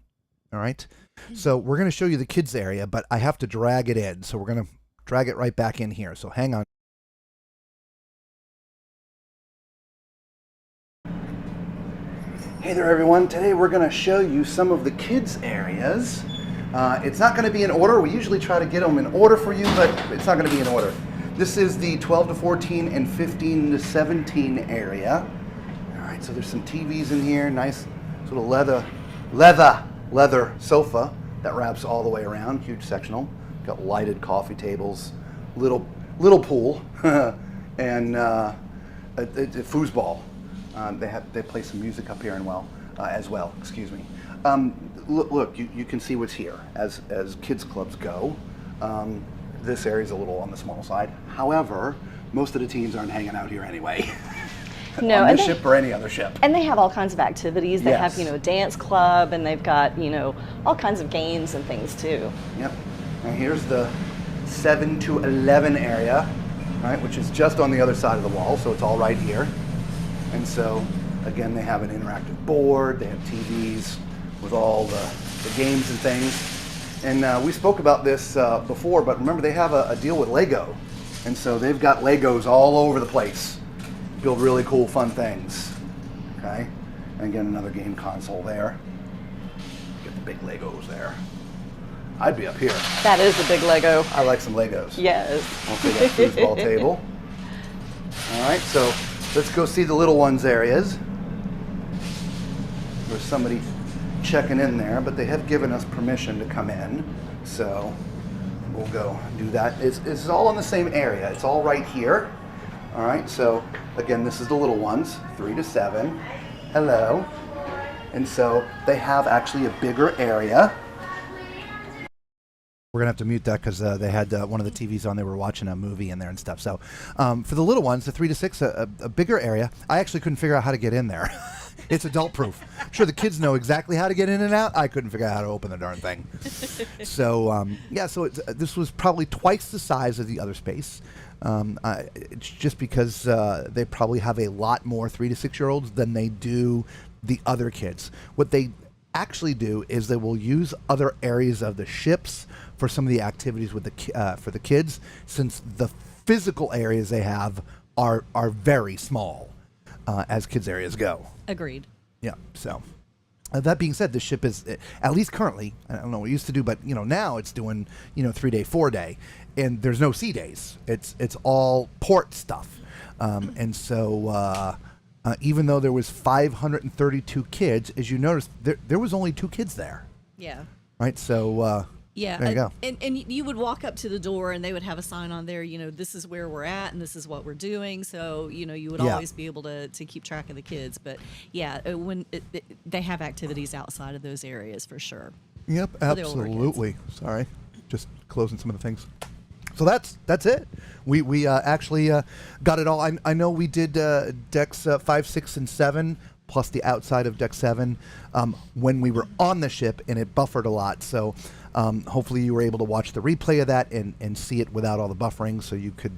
All right. So we're going to show you the kids area, but I have to drag it in. So we're going to drag it right back in here. So hang on. Hey there everyone, today we're going to show you some of the kids areas. It's not going to be in order. We usually try to get them in order for you, but it's not going to be in order. This is the 12 to 14 and 15 to 17 area. Alright, so there's some TVs in here, nice sort of leather sofa that wraps all the way around, huge sectional. Got lighted coffee tables, little pool, and a foosball. They play some music up here as well. Excuse me. Look, you can see what's here as kids clubs go. This area is a little on the small side. However, most of the teens aren't hanging out here anyway. No, on this ship or any other ship. And they have all kinds of activities. They Yes. have, a dance club, and they've got, all kinds of games and things too. Yep. And here's the 7 to 11 area, right, which is just on the other side of the wall, so it's all right here. And so, again, they have an interactive board, they have TVs with all the games and things. And we spoke about this before, but remember they have a deal with Lego. And so they've got Legos all over the place. Build really cool, fun things. Okay? And again, another game console there. Get the big Legos there. I'd be up here. That is a big Lego. I like some Legos. Yes. Also got a foosball table. All right, so let's go see the little ones areas. There's somebody checking in there, but they have given us permission to come in, so we'll go do that. It's all in the same area. It's all right here. All right, so again, this is the little ones, 3 to 7. Hello. And so they have actually a bigger area. We're gonna have to mute that because they had one of the TVs on. They were watching a movie in there and stuff. So for the little ones, the 3 to 6, a bigger area. I actually couldn't figure out how to get in there. It's adult proof. Sure, the kids know exactly how to get in and out. I couldn't figure out how to open the darn thing. So so this was probably twice the size of the other space. It's just because they probably have a lot more 3 to 6 year olds than they do the other kids. What they actually do is they will use other areas of the ships for some of the activities with for the kids, since the physical areas they have are very small as kids areas go. Agreed. Yeah. So that being said, the ship is, at least currently, I don't know what it used to do, but now it's doing 3-day, 4-day, and there's no sea days. It's all port stuff, and so. Even though there was 532 kids, as you noticed, there was only 2 kids there. Yeah. Right. So yeah, there you go. And you would walk up to the door, and they would have a sign on there. This is where we're at, and this is what we're doing. So you would always be able to keep track of the kids. But yeah, when they have activities outside of those areas for sure. Yep, For the older kids. absolutely. Sorry, just closing some of the things. So that's it. We actually got it all. I know we did decks 5, 6, and 7 plus the outside of deck 7 when we were on the ship, and it buffered a lot. So hopefully you were able to watch the replay of that and see it without all the buffering, so you could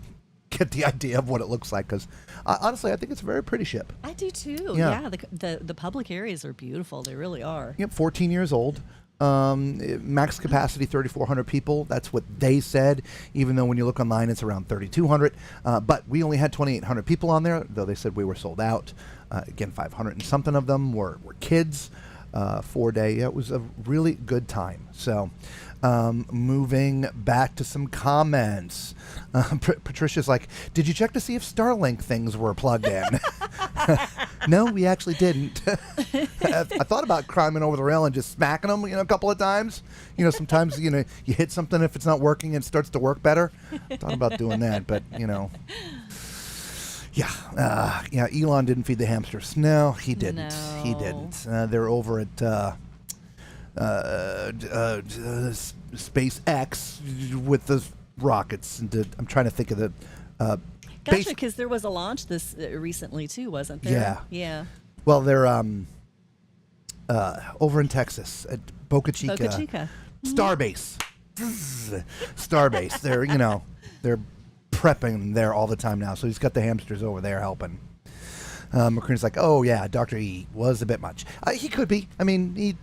get the idea of what it looks like. Because honestly, I think it's a very pretty ship. I do too. Yeah. The public areas are beautiful. They really are. Yep, 14 years old. Max capacity 3,400 people. That's what they said, even though when you look online it's around 3,200. But we only had 2,800 people on there, though they said we were sold out. Again, 500 and something of them were kids. 4-day. Yeah, it was a really good time. So moving back to some comments. Patricia's like, did you check to see if Starlink things were plugged in? No, we actually didn't. I thought about climbing over the rail and just smacking them, a couple of times. Sometimes, you hit something if it's not working and it starts to work better. Thought about doing that, but, Yeah, Elon didn't feed the hamsters. No, he didn't. No. He didn't. They're over at SpaceX with the rockets. And I'm trying to think of the Gotcha, because there was a launch this recently too, wasn't there? Yeah. Yeah. Well, they're over in Texas at Boca Chica. Boca Chica. Starbase. Starbase. They're prepping there all the time now. So he's got the hamsters over there helping. McCrean's like, oh yeah, Dr. E was a bit much. He could be. I mean, he'd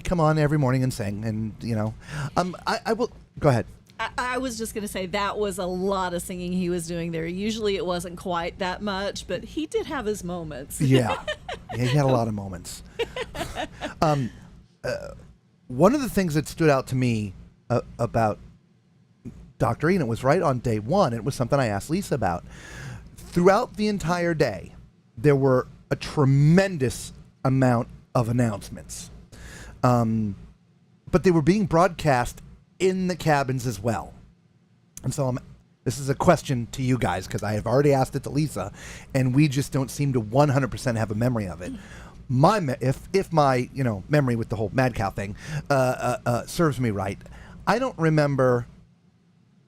come on every morning and sing, and I will go ahead. I was just going to say that was a lot of singing he was doing there. Usually it wasn't quite that much, but he did have his moments. Yeah, he had a lot of moments. One of the things that stood out to me about Dr. E, and it was right on day one, it was something I asked Lisa about. Throughout the entire day, there were a tremendous amount of announcements. But they were being broadcast in the cabins as well. And so this is a question to you guys, because I have already asked it to Lisa, and we just don't seem to 100% have a memory of it. If my memory with the whole mad cow thing serves me right, I don't remember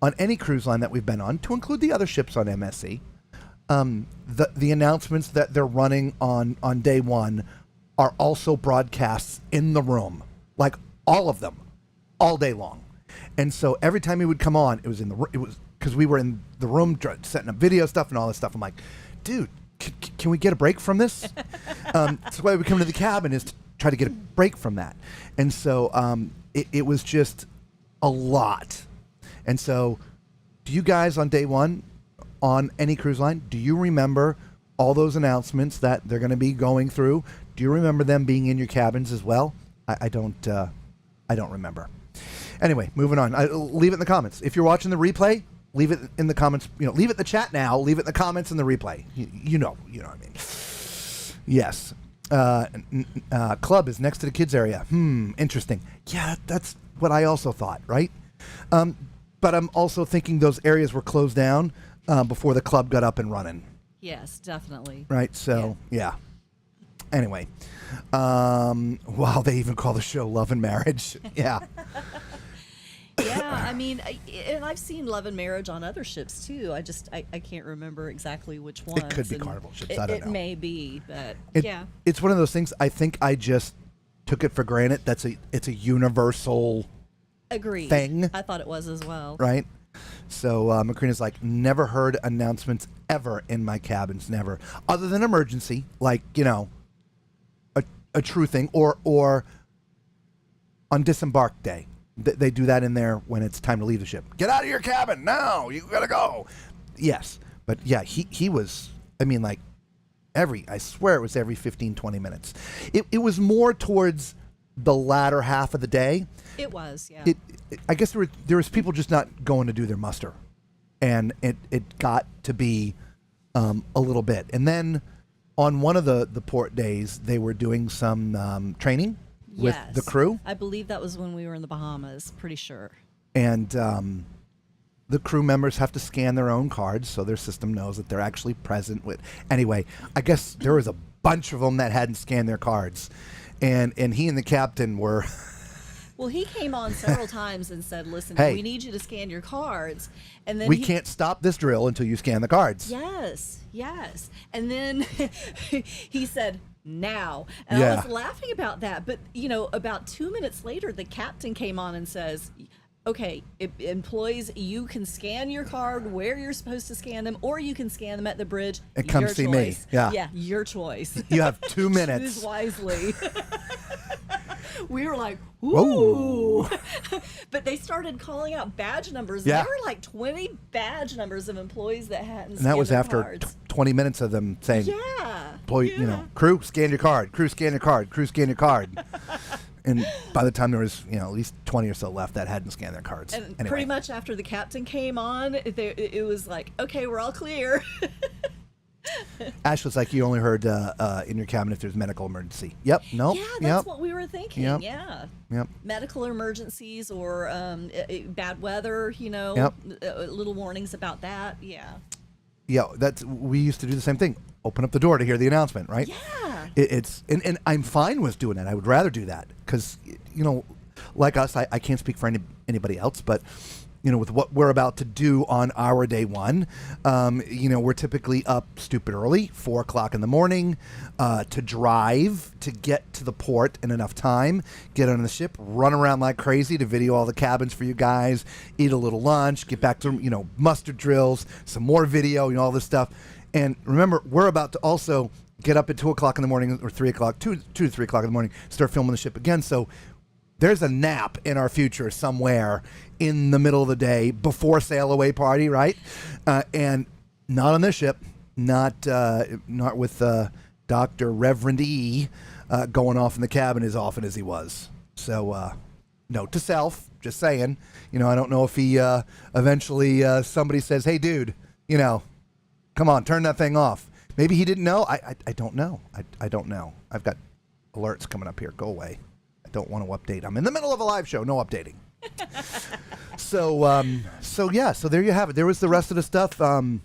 on any cruise line that we've been on, to include the other ships on MSC, the announcements that they're running on day one are also broadcasts in the room, like all of them, all day long. And so every time he would come on, it was because we were in the room setting up video stuff and all this stuff. I'm like, dude, can we get a break from this? That's why we come to the cabin, is to try to get a break from that. And so it was just a lot. And so, do you guys on day one, on any cruise line, do you remember all those announcements that they're going to be going through? Do you remember them being in your cabins as well? I don't remember. Anyway, moving on. Leave it in the comments. If you're watching the replay, leave it in the comments. Leave it in the chat now. Leave it in the comments in the replay. You know what I mean. Yes. Club is next to the kids area. Interesting. Yeah, that's what I also thought, right? But I'm also thinking those areas were closed down before the club got up and running. Yes, definitely. Right, so, yeah. Anyway. Wow, they even call the show Love and Marriage. Yeah. Yeah, I mean, and I've seen Love and Marriage on other ships, too. I can't remember exactly which ones. It could be Carnival ships, I don't know. It may be, but yeah. It's one of those things, I think I just took it for granted. It's a universal Agreed. thing. I thought it was as well. Right? So Macrina's like, never heard announcements ever in my cabins, never. Other than emergency, like, a true thing, or on disembark day. They do that in there when it's time to leave the ship. Get out of your cabin now! You gotta go! Yes. But yeah, he was, I swear it was every 15, 20 minutes. It was more towards the latter half of the day. It was, yeah. I guess there was people just not going to do their muster. And it got to be a little bit. And then on one of the port days, they were doing some training with the crew. I believe that was when we were in the Bahamas, pretty sure. And the crew members have to scan their own cards so their system knows that they're actually present with. Anyway, I guess there was a bunch of them that hadn't scanned their cards. And he and the captain were Well, he came on several times and said, listen, Hey. we need you to scan your cards. And then We can't stop this drill until you scan the cards. Yes. And then he said, now. And Yeah. I was laughing about that. But, about 2 minutes later, the captain came on and says, okay, employees, you can scan your card where you're supposed to scan them, or you can scan them at the bridge. And come Your see me. choice. Yeah. Yeah, your choice. You have 2 minutes. Choose wisely. We were like, Whoa. ooh. But they started calling out badge numbers. Yeah. There were like 20 badge numbers of employees that hadn't And that was their after cards. 20 minutes of them saying, Yeah. employee, crew, scan your card. Crew, scan your card. Crew, scan your card. And by the time there was, at least 20 or so left that hadn't scanned their cards. And Anyway. pretty much after the captain came on, it was like, okay, we're all clear. Ash was like, you only heard in your cabin if there's medical emergency. Yep. Nope. Yeah, that's what we were thinking. Yep. Yeah. Yep. Medical emergencies or bad weather, Yep. Little warnings about that. Yeah. Yeah, we used to do the same thing. Open up the door to hear the announcement, right? Yeah. It's and I'm fine with doing it. I would rather do that because like us, I can't speak for anybody else, but with what we're about to do on our day one, we're typically up stupid early, 4 o'clock in the morning, to drive to get to the port in enough time, get on the ship, run around like crazy to video all the cabins for you guys, eat a little lunch, get back to, muster drills, some more video, all this stuff. And remember, we're about to also get up at 2 o'clock in the morning or 3 o'clock, 2 to 3 o'clock in the morning, start filming the ship again. So there's a nap in our future somewhere in the middle of the day before sail away party, right? And not on this ship, not with Dr. Reverend E going off in the cabin as often as he was. So note to self, just saying. I don't know if he eventually somebody says, hey, dude, come on, turn that thing off. Maybe he didn't know. I don't know. I don't know. I've got alerts coming up here. Go away. Don't want to update. I'm in the middle of a live show. No updating. So there you have it. There was the rest of the stuff. I'm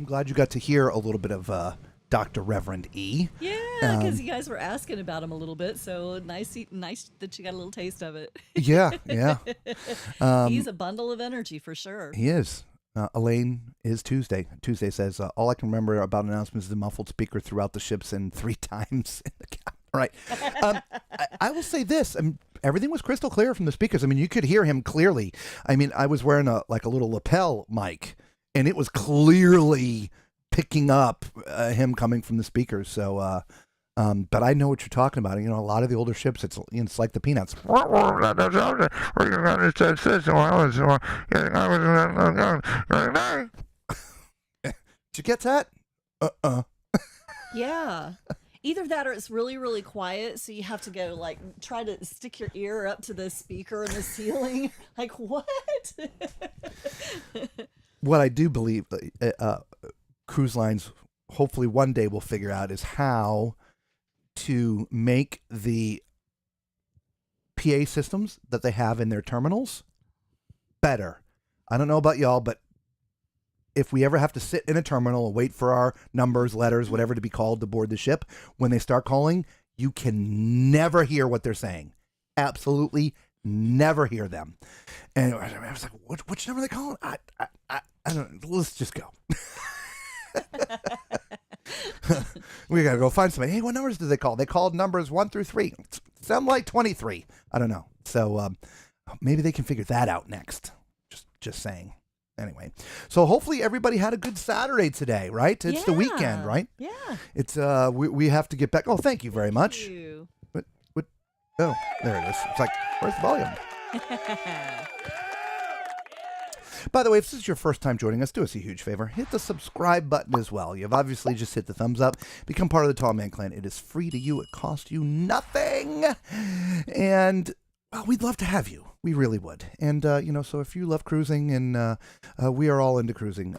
glad you got to hear a little bit of Dr. Reverend E. Yeah, because you guys were asking about him a little bit, so nice that you got a little taste of it. Yeah. He's a bundle of energy for sure. He is. Elaine is Tuesday. Tuesday says, all I can remember about announcements is the muffled speaker throughout the ships and 3 times in the cabin. Right. I will say this. Everything was crystal clear from the speakers. You could hear him clearly. I was wearing a little lapel mic, and it was clearly picking up him coming from the speakers. So, but I know what you're talking about. A lot of the older ships, it's like the Peanuts. Did you get that? Yeah. Either that or it's really, really quiet, so you have to go, try to stick your ear up to the speaker in the ceiling. Like, what? What I do believe cruise lines hopefully one day will figure out is how to make the PA systems that they have in their terminals better. I don't know about y'all, but if we ever have to sit in a terminal and wait for our numbers, letters, whatever to be called to board the ship, when they start calling, you can never hear what they're saying. Absolutely never hear them. And I was like, which number are they calling? I don't know. Let's just go. We got to go find somebody. Hey, what numbers did they call? They called numbers 1 through 3. Some like 23. I don't know. So maybe they can figure that out next. Just saying. Anyway, so hopefully everybody had a good Saturday today, right? It's the weekend, right? Yeah. It's we have to get back. Oh, thank you very much. Thank you. What? Oh, there it is. It's like, where's the volume? By the way, if this is your first time joining us, do us a huge favor. Hit the subscribe button as well. You've obviously just hit the thumbs up. Become part of the Tall Man Clan. It is free to you. It costs you nothing. And, well, we'd love to have you. We really would. And, so if you love cruising, and we are all into cruising,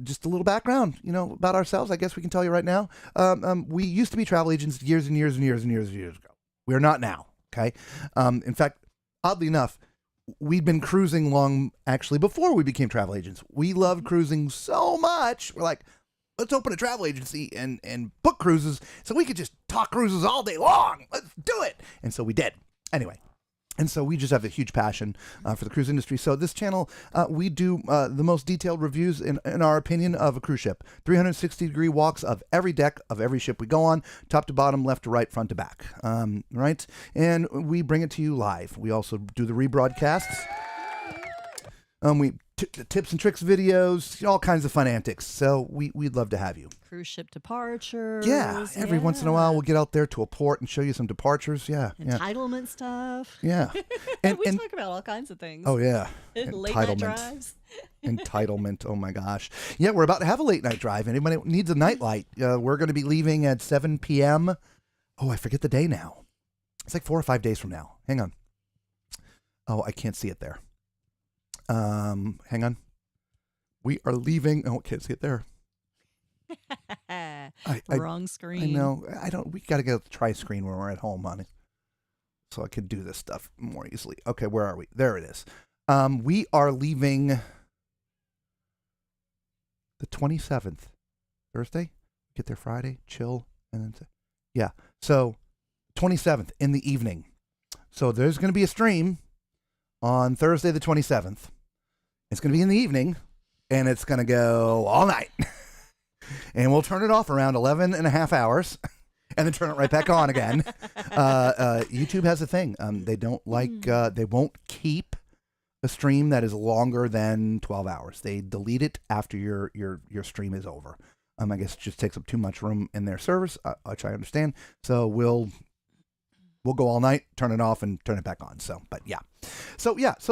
just a little background, about ourselves, I guess we can tell you right now. We used to be travel agents years and years and years and years and years ago. We're not now, okay? In fact, oddly enough, we'd been cruising long, actually, before we became travel agents. We loved cruising so much. We're like, let's open a travel agency and book cruises so we could just talk cruises all day long. Let's do it. And so we did. Anyway. And so we just have a huge passion for the cruise industry. So this channel, we do the most detailed reviews, in our opinion, of a cruise ship. 360-degree walks of every deck of every ship we go on, top to bottom, left to right, front to back. Right? And we bring it to you live. We also do the rebroadcasts. We tips and tricks videos, all kinds of fun antics. So we'd love to have you. Cruise ship departures. Yeah, every once in a while we'll get out there to a port and show you some departures. Yeah, Entitlement stuff. yeah. We talk about all kinds of things. Oh yeah, Late night drives. Entitlement. Oh my gosh. Yeah, we're about to have a late night drive. Anybody needs a nightlight? We're going to be leaving at 7 p.m. Oh, I forget the day now. It's like 4 or 5 days from now. Hang on. Oh, I can't see it there. Hang on. We are leaving. Oh, can't see it there. Wrong screen. I know. We got to get a try screen when we're at home, honey. So I could do this stuff more easily. Okay, where are we? There it is. We are leaving the 27th. Thursday? Get there Friday, chill, and then... Yeah. So, 27th in the evening. So there's going to be a stream on Thursday the 27th. It's going to be in the evening, and it's going to go all night. And we'll turn it off around 11 and a half hours, and then turn it right back on again. YouTube has a thing. They don't like, they won't keep a stream that is longer than 12 hours. They delete it after your stream is over. I guess it just takes up too much room in their servers, which I understand. So we'll go all night, turn it off, and turn it back on. So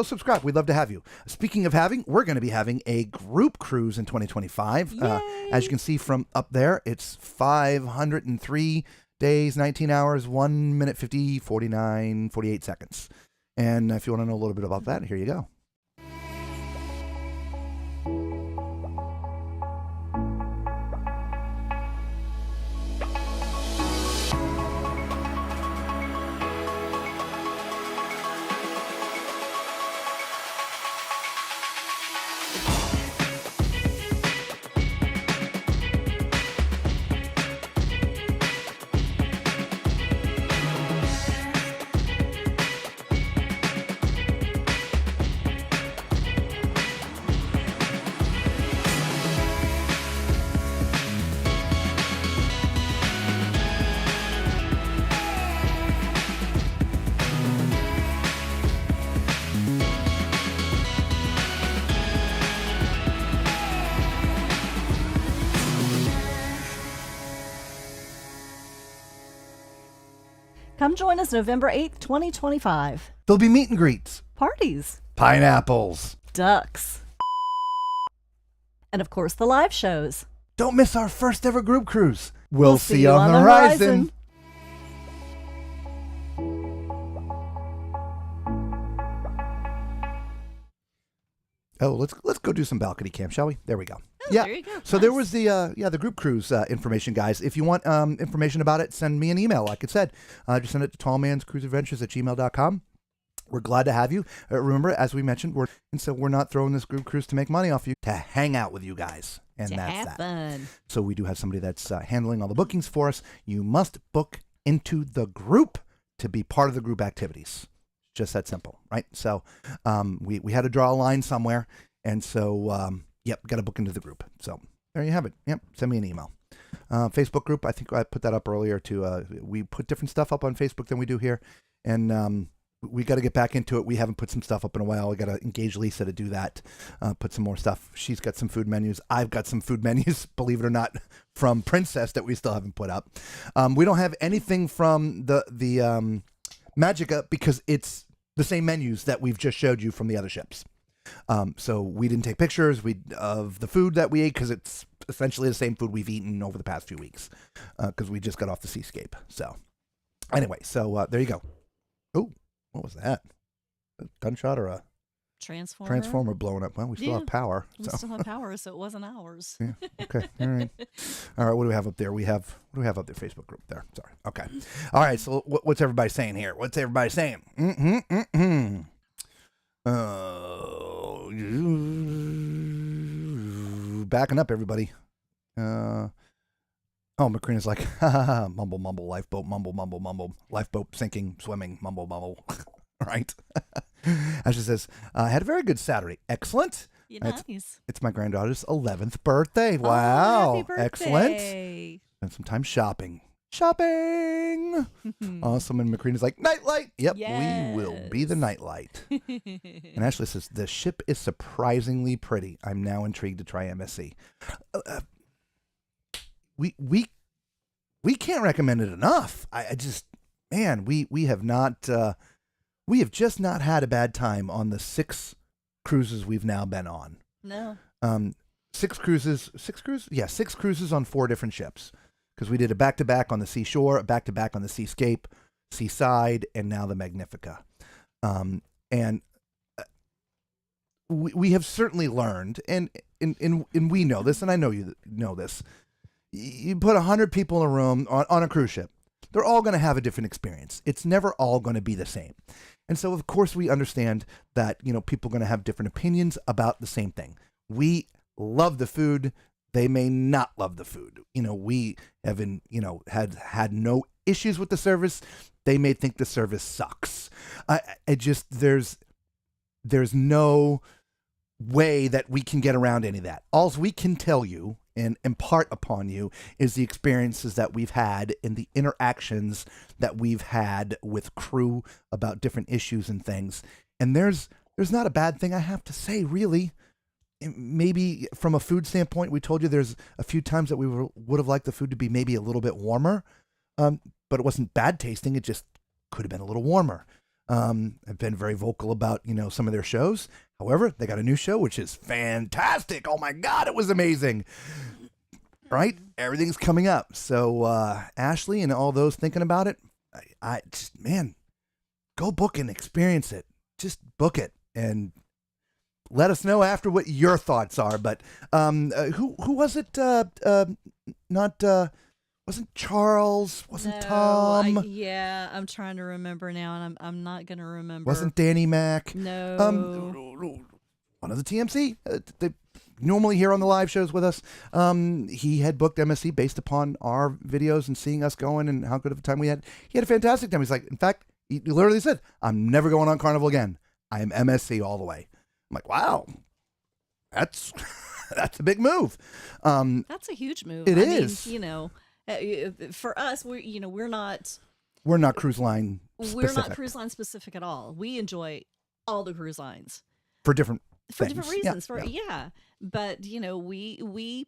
subscribe. We'd love to have you. Speaking of having, we're going to be having a group cruise in 2025. As you can see from up there, it's 503 days, 19 hours, 1 minute, 48 seconds. And if you want to know a little bit about that, here you go. Come join us November 8th, 2025. There'll be meet and greets, Parties, pineapples, ducks, and of course the live shows. Don't miss our first ever group cruise. We'll see you on the horizon. Oh, let's go do some balcony camp, shall we? There we go. Oh, there you go. So Nice. there was the group cruise information, guys. If you want information about it, send me an email. Like I said, just send it to tallmanscruiseadventures@gmail.com. We're glad to have you. Remember, as we mentioned, we're not throwing this group cruise to make money off you, to hang out with you guys, and that's have that. fun. So we do have somebody that's handling all the bookings for us. You must book into the group to be part of the group activities. Just that simple, right? So we had to draw a line somewhere, and so got to book into the group. So there you have it. Yep, send me an email. Facebook group, I think I put that up earlier too. We put different stuff up on Facebook than we do here, and we got to get back into it. We haven't put some stuff up in a while. We got to engage Lisa to do that, put some more stuff. She's got some food menus. I've got some food menus, believe it or not, from Princess that we still haven't put up. We don't have anything from the Magica because it's the same menus that we've just showed you from the other ships. So we didn't take pictures of the food that we ate because it's essentially the same food we've eaten over the past few weeks because we just got off the Seascape. So anyway, there you go. Oh, what was that? A gunshot or a transformer blowing up? Well, we still have power. We still have power, so it wasn't ours. Yeah. Okay. All right. All right. What do we have up there? What do we have up there? Facebook group there. Sorry. Okay. All right. So what's everybody saying here? What's everybody saying? Backing up, everybody. Macrina's like, mumble, mumble, lifeboat, mumble, mumble, mumble, lifeboat sinking, swimming, mumble, mumble. right? Ashley says, I had a very good Saturday. Excellent. Yeah, It's, nice. it's my granddaughter's 11th birthday. Oh, Wow. happy birthday. Excellent. Spent some time shopping. Shopping. Awesome. And McCrean is like, nightlight. Yep, we will be the nightlight. And Ashley says, the ship is surprisingly pretty. I'm now intrigued to try MSC. We can't recommend it enough. I just, man, we have not, we have just not had a bad time on the 6 cruises we've now been on. No. 6 cruises. Yeah, 6 cruises on 4 different ships. Because we did a back-to-back on the Seashore, a back-to-back on the Seascape, Seaside, and now the Magnifica. And we have certainly learned, and we know this, and I know you know this. You put 100 people in a room on a cruise ship. They're all going to have a different experience. It's never all going to be the same. And so, of course, we understand that, people are going to have different opinions about the same thing. We love the food. They may not love the food. We have had no issues with the service. They may think the service sucks. There's no way that we can get around any of that. All we can tell you and impart upon you is the experiences that we've had and the interactions that we've had with crew about different issues and things. And there's not a bad thing I have to say, really. Maybe from a food standpoint, we told you there's a few times that we would have liked the food to be maybe a little bit warmer, but it wasn't bad tasting. It just could have been a little warmer. I've been very vocal about, some of their shows. However, they got a new show, which is fantastic. Oh my God, it was amazing. Right? Everything's coming up. So, Ashley and all those thinking about it, I just, man, go book and experience it. Just book it and let us know after what your thoughts are. But who was it? Wasn't Charles? Wasn't Tom? I'm trying to remember now, and I'm not going to remember. Wasn't Danny Mac? No. One of the TMC. They normally here on the live shows with us. He had booked MSC based upon our videos and seeing us going and how good of a time we had. He had a fantastic time. He's like, in fact, he literally said, I'm never going on Carnival again. I am MSC all the way. I'm like, wow, that's a big move. That's a huge move. It is. For us, we're not cruise line specific. We're not cruise line specific at all. We enjoy all the cruise lines for different reasons. Yeah. But we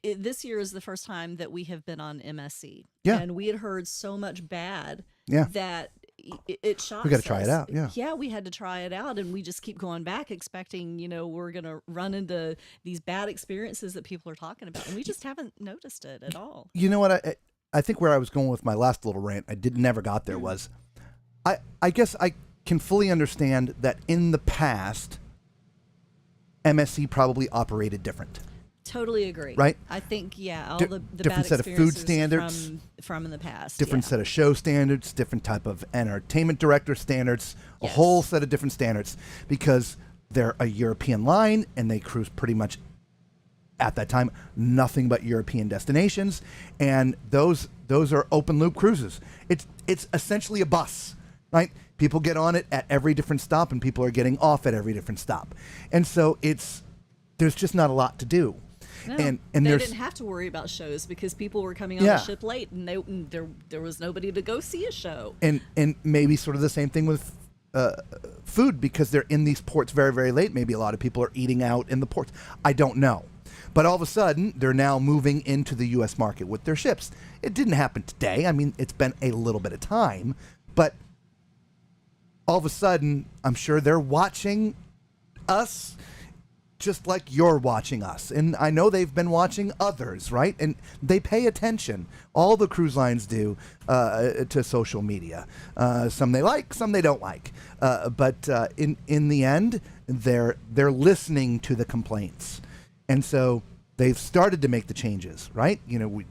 this year is the first time that we have been on MSC. Yeah. And we had heard so much bad that it shocked us. We got to try it out. Yeah, we had to try it out, and we just keep going back expecting, we're going to run into these bad experiences that people are talking about, and we just haven't noticed it at all. You know what? I think where I was going with my last little rant, never got there, was I guess I can fully understand that in the past, MSC probably operated different. Totally agree. Right? I think, all the different bad set of food experiences standards from in the past. Different set of show standards, different type of entertainment director standards, a Yes. whole set of different standards, because they're a European line and they cruise pretty much at that time nothing but European destinations, and those are open loop cruises. It's essentially a bus, right? People get on it at every different stop, and people are getting off at every different stop, and so there's just not a lot to do. No, and they there's didn't have to worry about shows because people were coming on the ship late, and there was nobody to go see a show. And maybe sort of the same thing with food, because they're in these ports very, very late. Maybe a lot of people are eating out in the ports. I don't know. But all of a sudden, they're now moving into the U.S. market with their ships. It didn't happen today. I mean, it's been a little bit of time. But all of a sudden, I'm sure they're watching us just like you're watching us. And I know they've been watching others, right? And they pay attention. All the cruise lines do to social media. Some they like, some they don't like. But in the end, they're listening to the complaints. And so they've started to make the changes, right? We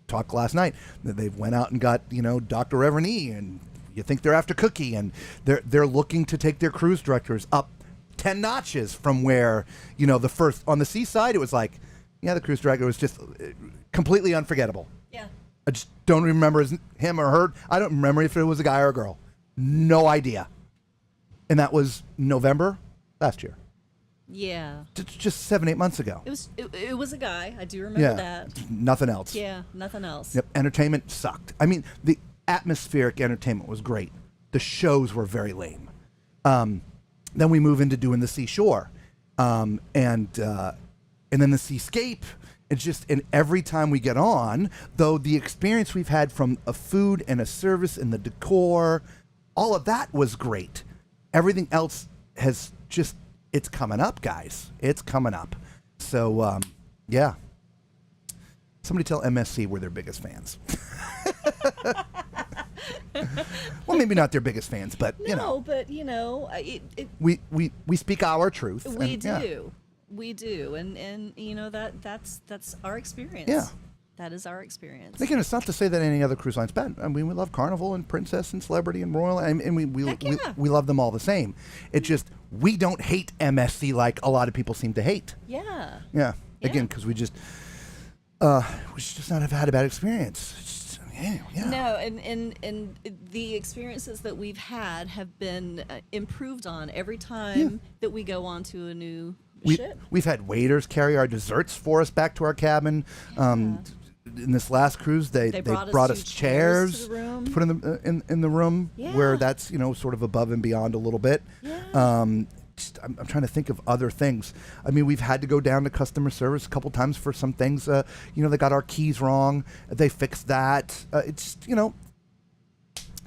talked last night that they've went out and got, Dr. Reverend E, and you think they're after Cookie, and they're looking to take their cruise directors up 10 notches from where, the first on the Seaside, it was like, the cruise director was just completely unforgettable. Yeah. I just don't remember him or her. I don't remember if it was a guy or a girl. No idea. And that was November last year. Yeah. Just 7-8 months ago. It was a guy. I do remember that. Nothing else. Yeah, nothing else. Yep. Entertainment sucked. I mean, the atmospheric entertainment was great. The shows were very lame. Then we move into doing the seashore, and then the seascape. It's just, and every time we get on, though, the experience we've had from a food and a service and the decor, all of that was great. Everything else has just, it's coming up, guys. It's coming up. So, yeah. Somebody tell MSC we're their biggest fans. Well, maybe not their biggest fans, but you know. No, but we speak our truth. We and, do. yeah. We do, and that's our experience. Yeah. That is our experience. Again, it's not to say that any other cruise line's bad. I mean, we love Carnival and Princess and Celebrity and Royal, and we love them all the same. It's just we don't hate MSC like a lot of people seem to hate. Yeah. Yeah. Again, because we just not have had a bad experience. It's just, yeah. No, and the experiences that we've had have been improved on every time that we go on to a new ship. We've had waiters carry our desserts for us back to our cabin. In this last cruise, they brought us chairs to the room. to put in the room where that's sort of above and beyond a little bit. Yeah. I'm trying to think of other things. I mean, we've had to go down to customer service a couple times for some things. They got our keys wrong. They fixed that.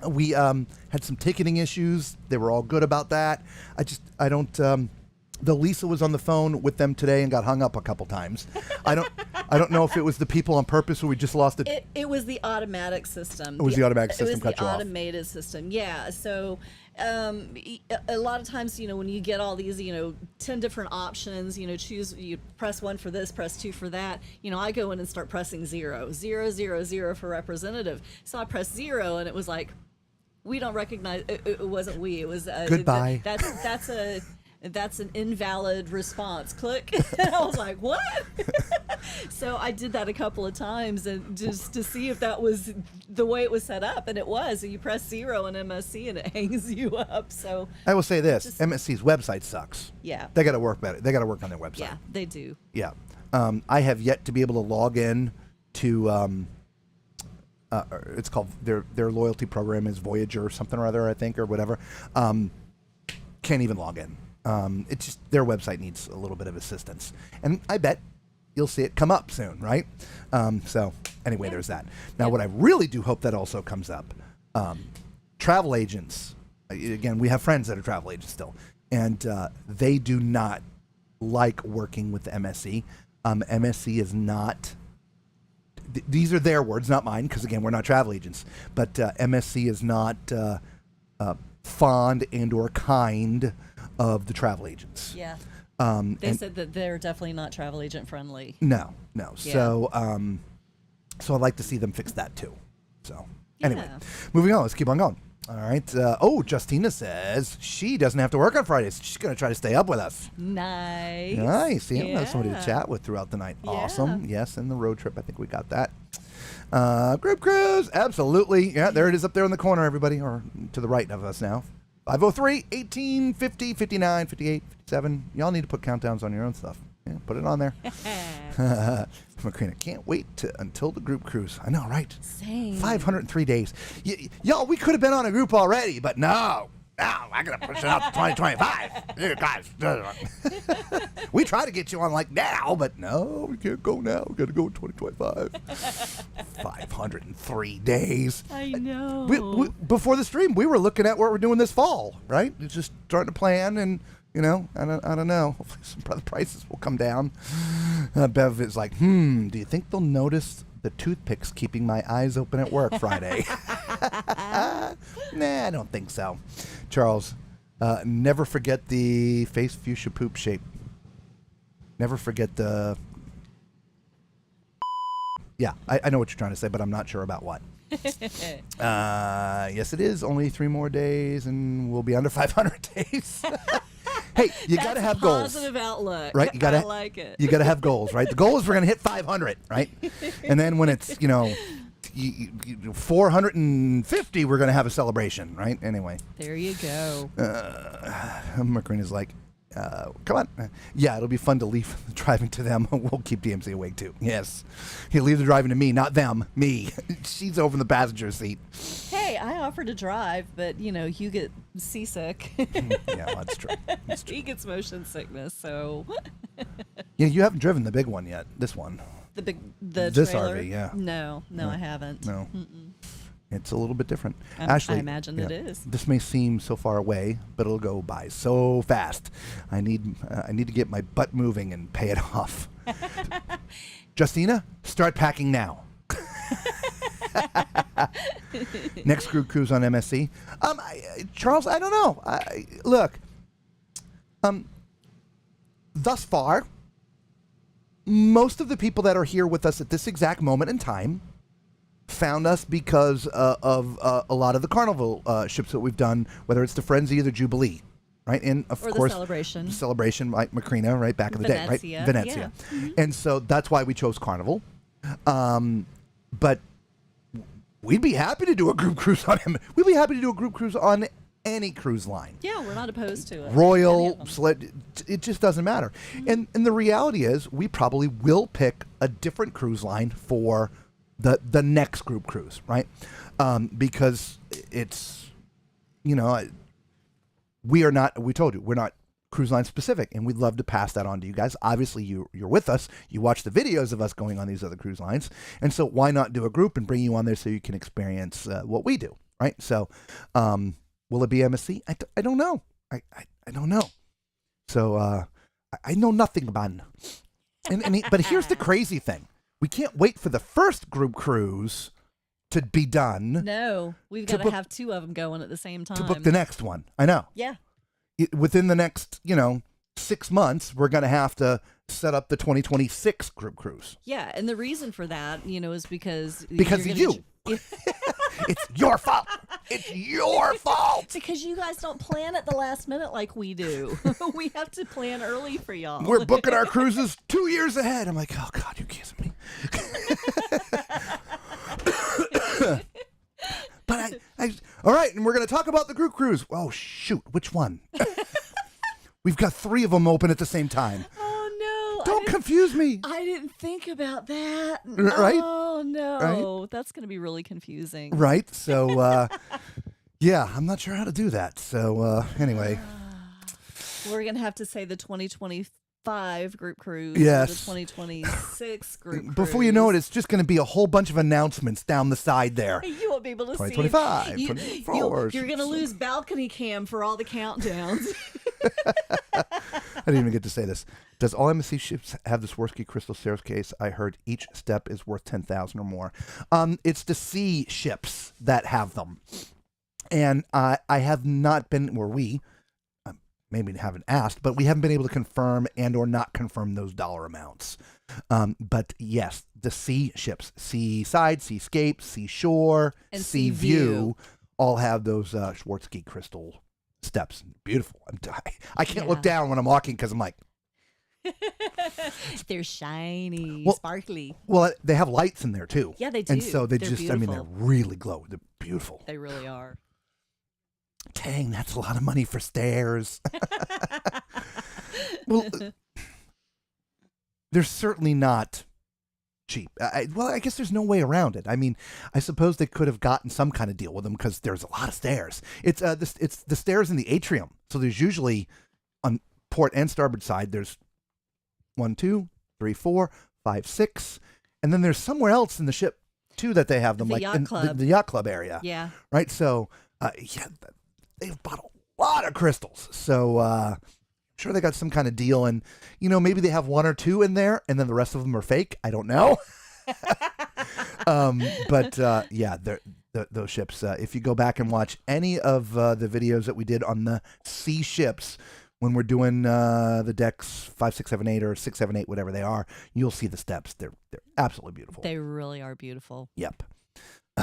We had some ticketing issues. They were all good about that. I don't. The Lisa was on the phone with them today and got hung up a couple times. I don't know if it was the people on purpose or we just lost it. It was the automatic system. It was the automatic system cut you off. It was the automated system. Yeah. So a lot of times, when you get all these, 10 different options, you press 1 for this, press 2 for that. I go in and start pressing 0, 0, 0, 0 for representative. So I pressed 0 and it was like, we don't recognize. It wasn't we. It was goodbye. That's an invalid response. Click. And I was like, what? So I did that a couple of times and just to see if that was the way it was set up. And it was. You press 0 in MSC and it hangs you up. So I will say this, MSC's website sucks. Yeah. They got to work better. They got to work on their website. Yeah, they do. Yeah. I have yet to be able to log in to it's called their loyalty program is Voyage or something or other, I think, or whatever. Can't even log in. It's just their website needs a little bit of assistance, and I bet you'll see it come up soon, right? So anyway, there's that. Now, what I really do hope that also comes up, travel agents. Again, we have friends that are travel agents still, and they do not like working with MSC. MSC is not. These are their words, not mine, because again, we're not travel agents. But MSC is not fond and or kind of the travel agents. Yeah. They said that they're definitely not travel agent friendly. No. Yeah. So I'd like to see them fix that too. So anyway, Yeah. moving on. Let's keep on going. All right. Justina says she doesn't have to work on Fridays. She's going to try to stay up with us. Nice. Nice. Yeah, we'll have somebody to Yeah. chat with throughout the night. Yeah. Awesome. Yes, and the road trip. I think we got that. Group cruise. Absolutely. Yeah, there it is up there in the corner, everybody, or to the right of us now. 503, 18, 50, 59, 58, 57. Y'all need to put countdowns on your own stuff. Yeah, put it on there. Macrina, can't wait until the group cruise. I know, right? Same. 503 days. Y'all, we could have been on a group already, but no. No, I gotta push it out to 2025. You guys, we try to get you on like now, but no, we can't go now. We gotta go in 2025. 503 days. I know. We, before the stream, we were looking at what we're doing this fall, right? It's just starting to plan, and I don't know. Hopefully, some prices will come down. Bev is like, do you think they'll notice the toothpicks keeping my eyes open at work Friday? Nah, I don't think so. Charles, never forget the face fuchsia poop shape. Never forget the... Yeah, I know what you're trying to say, but I'm not sure about what. Yes, it is. Only 3 more days, and we'll be under 500 days. Hey, you got to have goals. Positive outlook. Right? I like it. You got to have goals, right? The goal is we're going to hit 500, right? And then when it's, 450, we're going to have a celebration, right? Anyway. There you go. Macrina's like, come on. Yeah, it'll be fun to leave the driving to them. We'll keep DMC awake too. Yes. He'll leave the driving to me, not them. Me. She's over in the passenger seat. Hey, I offered to drive, but you get seasick. Yeah, that's true. That's true. He gets motion sickness, so. Yeah, you haven't driven the big one yet. This one. The This trailer? RV, yeah. No, I haven't. No. It's a little bit different. I Ashley, imagine it is. This may seem so far away, but it'll go by so fast. I need to get my butt moving and pay it off. Justina, start packing now. Next group cruise on MSC. Charles, I don't know. Look, thus far, most of the people that are here with us at this exact moment in time found us because of a lot of the carnival ships that we've done, whether it's the Frenzy or the Jubilee, right? And of Or the course, Celebration. like Macrina, right back in the day, right? Venezia, Venezia. yeah. Mm-hmm. And so that's why we chose Carnival. But we'd be happy to do a group cruise on him. We'd be happy to do a group cruise on any cruise line. Yeah, we're not opposed to it. Any Royal, of them. it just doesn't matter. And the reality is, we probably will pick a different cruise line for the next group cruise, right? Because it's, we told you, we're not cruise line specific, and we'd love to pass that on to you guys. Obviously, you're with us. You watch the videos of us going on these other cruise lines, and so why not do a group and bring you on there so you can experience what we do, right? So, will it be MSC? I don't know. I don't know. So I know nothing about it. But here's the crazy thing. We can't wait for the first group cruise to be done. No, we've got to have two of them going at the same time. To book the next one. I know. Yeah. Within the next, 6 months, we're going to have to set up the 2026 group cruise. Yeah, and the reason for that, is because Because of you. It's your fault. It's your fault. Because you guys don't plan at the last minute like we do. We have to plan early for y'all. We're booking our cruises 2 years ahead. I'm like, oh God, you kissing me. But all right, and we're going to talk about the group cruise. Oh shoot, which one? We've got 3 of them open at the same time. Oh no! Don't confuse me. I didn't think about that. Right? Oh no, Right? That's going to be really confusing. Right. So, yeah, I'm not sure how to do that. So anyway, We're going to have to say the 2025 group cruise. Yes. Or the 2026 group cruise. before you know it, it's just going to be a whole bunch of announcements down the side there. You won't be able to see 2025, it. 2024. You're going to lose balcony cam for all the countdowns. I didn't even get to say this. Does all MSC ships have the Swarovski crystal staircase? I heard each step is worth 10,000 or more. It's the sea ships that have them, and I have not been, or we maybe haven't asked, but we haven't been able to confirm and or not confirm those dollar amounts. But yes, the sea ships, Seaside, Seascape, Seashore, And Sea View, all have those Swarovski crystal steps. Beautiful. I can't look down when I'm walking because I'm like, They're shiny, Well, sparkly. well, they have lights in there too. Yeah, they do. And so they're beautiful. really glow. They're beautiful. They really are. Dang, that's a lot of money for stairs. Well, they're certainly not cheap. I guess there's no way around it. I mean, I suppose they could have gotten some kind of deal with them because there's a lot of stairs. It's the stairs in the atrium. So there's usually on port and starboard side, there's 1, 2, 3, 4, 5, 6, and then there's somewhere else in the ship too that they have them, The like yacht in club. the yacht club area. Yeah. Right. So yeah, they've bought a lot of crystals. So I'm sure they got some kind of deal, and maybe they have 1 or 2 in there, and then the rest of them are fake. I don't know. But yeah, those ships. If you go back and watch any of the videos that we did on the sea ships, when we're doing the decks 5, 6, 7, 8, or 6, 7, 8, whatever they are, you'll see the steps. They're absolutely beautiful. They really are beautiful. Yep.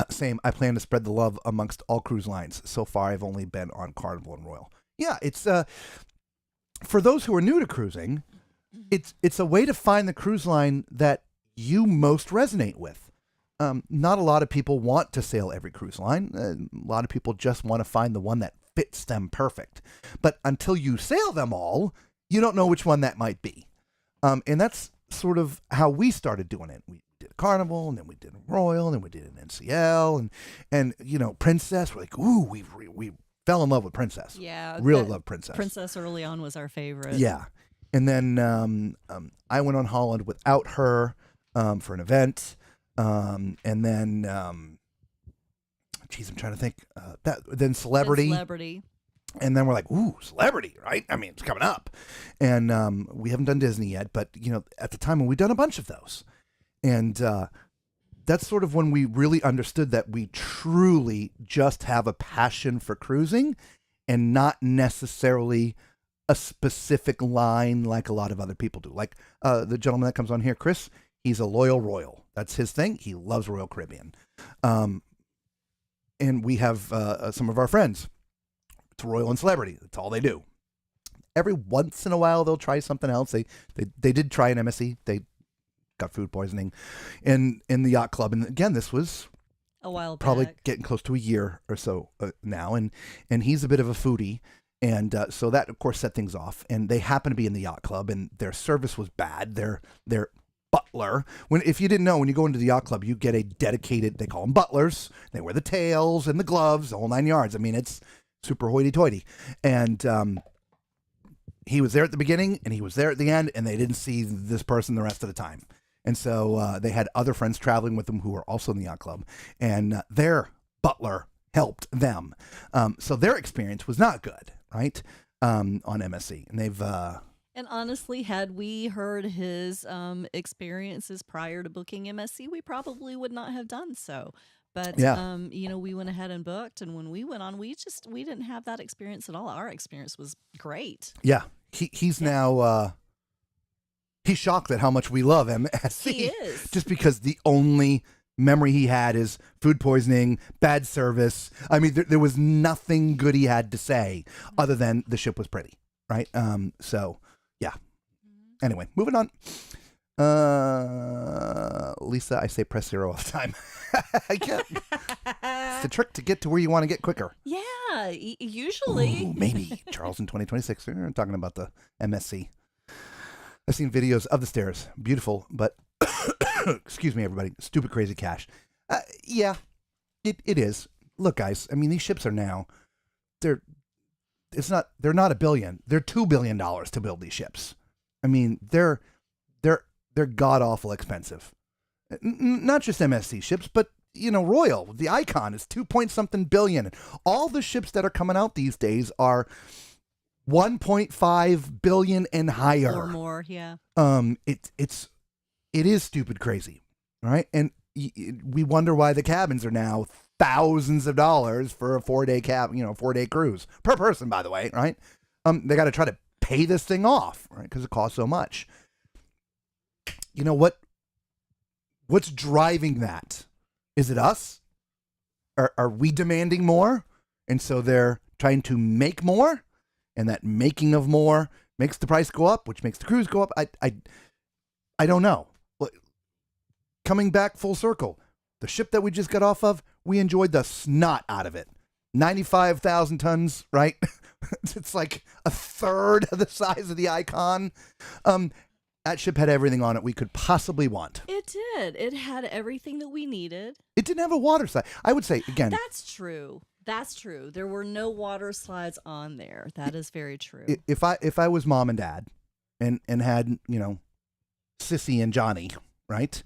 Same. I plan to spread the love amongst all cruise lines. So far, I've only been on Carnival and Royal. Yeah, it's for those who are new to cruising, it's a way to find the cruise line that you most resonate with. not a lot of people want to sail every cruise line. A lot of people just want to find the one that fits them perfect. But until you sail them all, you don't know which one that might be. And that's sort of how we started doing it. We did Carnival, and then we did Royal, and then we did an NCL, and Princess. We're like, ooh, we fell in love with Princess. Yeah. Really loved Princess. Princess early on was our favorite. Yeah. And then I went on Holland without her for an event. And then, geez, I'm trying to think. Then Celebrity. And then we're like, ooh, Celebrity, right? I mean, it's coming up. And we haven't done Disney yet, but, at the time, we've done a bunch of those. And that's sort of when we really understood that we truly just have a passion for cruising and not necessarily a specific line like a lot of other people do. Like the gentleman that comes on here, Chris, he's a loyal Royal. That's his thing. He loves Royal Caribbean. And we have some of our friends. It's Royal and Celebrity. That's all they do. Every once in a while, they'll try something else. They did try an MSC. They got food poisoning in the yacht club. And again, this was a while back. Probably getting close to a year or so now. And he's a bit of a foodie. And so that, of course, set things off. And they happen to be in the yacht club, and their service was bad. Their butler, if you didn't know, when you go into the yacht club, you get a dedicated, they call them butlers. They wear the tails and the gloves, the whole 9 yards. I mean, it's super hoity-toity. And he was there at the beginning, and he was there at the end, and they didn't see this person the rest of the time. And so they had other friends traveling with them who were also in the yacht club, and their butler helped them. So their experience was not good, right, on MSC. And they've... And honestly, had we heard his experiences prior to booking MSC, we probably would not have done so. But, we went ahead and booked. And when we went on, we didn't have that experience at all. Our experience was great. Yeah. He's now... he's shocked at how much we love MSC. He is. Just because the only memory he had is food poisoning, bad service. I mean, there was nothing good he had to say other than the ship was pretty, right? So, yeah. Anyway, moving on. Lisa, I say press 0 all the time. I can't. It's the trick to get to where you want to get quicker. Yeah, usually. Ooh, maybe. Charles in 2026. We're talking about the MSC. I've seen videos of the stairs. Beautiful, but excuse me, everybody. Stupid, crazy cash. Yeah, it is. Look, guys. I mean, these ships are now. They're not $1 billion. They're $2 billion to build these ships. I mean, they're god awful expensive. Not just MSC ships, but Royal. The Icon is 2-point-something billion. All the ships that are coming out these days are 1.5 billion and higher or more. Yeah. It is stupid crazy, right? And we wonder why the cabins are now thousands of dollars for a 4-day 4-day cruise per person, by the way, right? They got to try to pay this thing off, right? Because it costs so much. You know what's driving that? Is it us? Are we demanding more? And so they're trying to make more? And that making of more makes the price go up, which makes the cruise go up. I don't know. Coming back full circle, the ship that we just got off of, we enjoyed the snot out of it. 95,000 tons, right? It's like a third of the size of the Icon. That ship had everything on it we could possibly want. It did. It had everything that we needed. It didn't have a water slide. I would say, again. That's true. That's true. There were no water slides on there. That is very true. If I was mom and dad and had, Sissy and Johnny, right?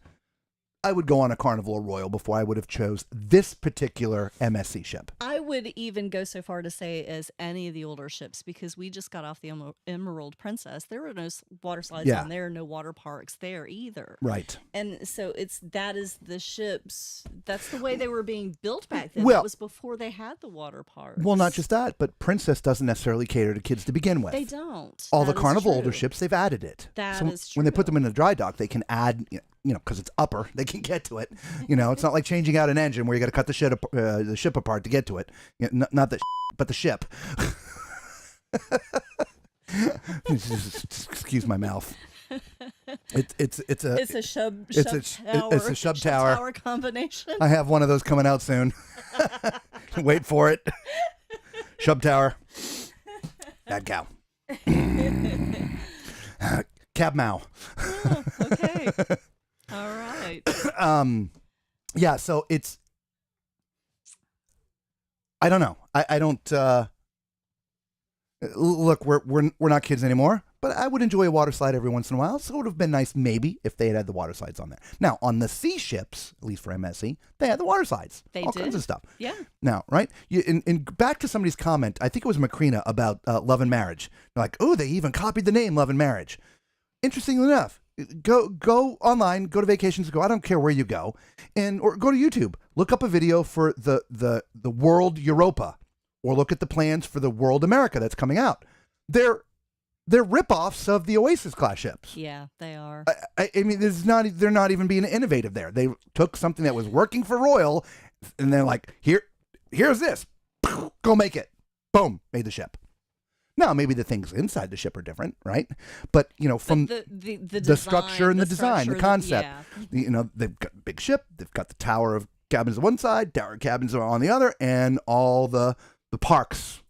I would go on a Carnival or Royal before I would have chose this particular MSC ship. I would even go so far to say as any of the older ships, because we just got off the Emerald Princess. There were no water slides on there, no water parks there either. Right. And so that is the ships. That's the way they were being built back then. Well, that was before they had the water parks. Well, not just that, but Princess doesn't necessarily cater to kids to begin with. They don't. All the Carnival older ships, they've added it. That so is true. When they put them in the dry dock, they can add, because it's upper, they can get to it. It's not like changing out an engine where you got to cut the ship apart to get to it. Not the but the ship. Excuse my mouth. It's a It's a shub it's a shub tower. combination. I have one of those coming out soon. Wait for it. Shub tower. Bad cow. Cab Mao. Oh, okay. All right. Yeah, so it's, I don't know. I don't look, we're not kids anymore, but I would enjoy a water slide every once in a while. So it would have been nice maybe if they had the water slides on there. Now, on the sea ships, at least for MSC, they had the water slides. They all did. kinds of stuff. Yeah. Now, right? And back to somebody's comment, I think it was Macrina about Love and Marriage. They're like, oh, they even copied the name Love and Marriage. Interestingly enough, go online, go to Vacations Go. I don't care where you go, or go to YouTube. Look up a video for the World Europa, or look at the plans for the World America that's coming out. They're ripoffs of the Oasis class ships. Yeah, they are. I mean, they're not even being innovative there. They took something that was working for Royal, and they're like, here's this, go make it. Boom, made the ship. Now, maybe the things inside the ship are different, right? But, from the the structure and the design, the concept. Yeah. They've got a big ship. They've got the tower of cabins on one side, tower cabins are on the other, and all the parks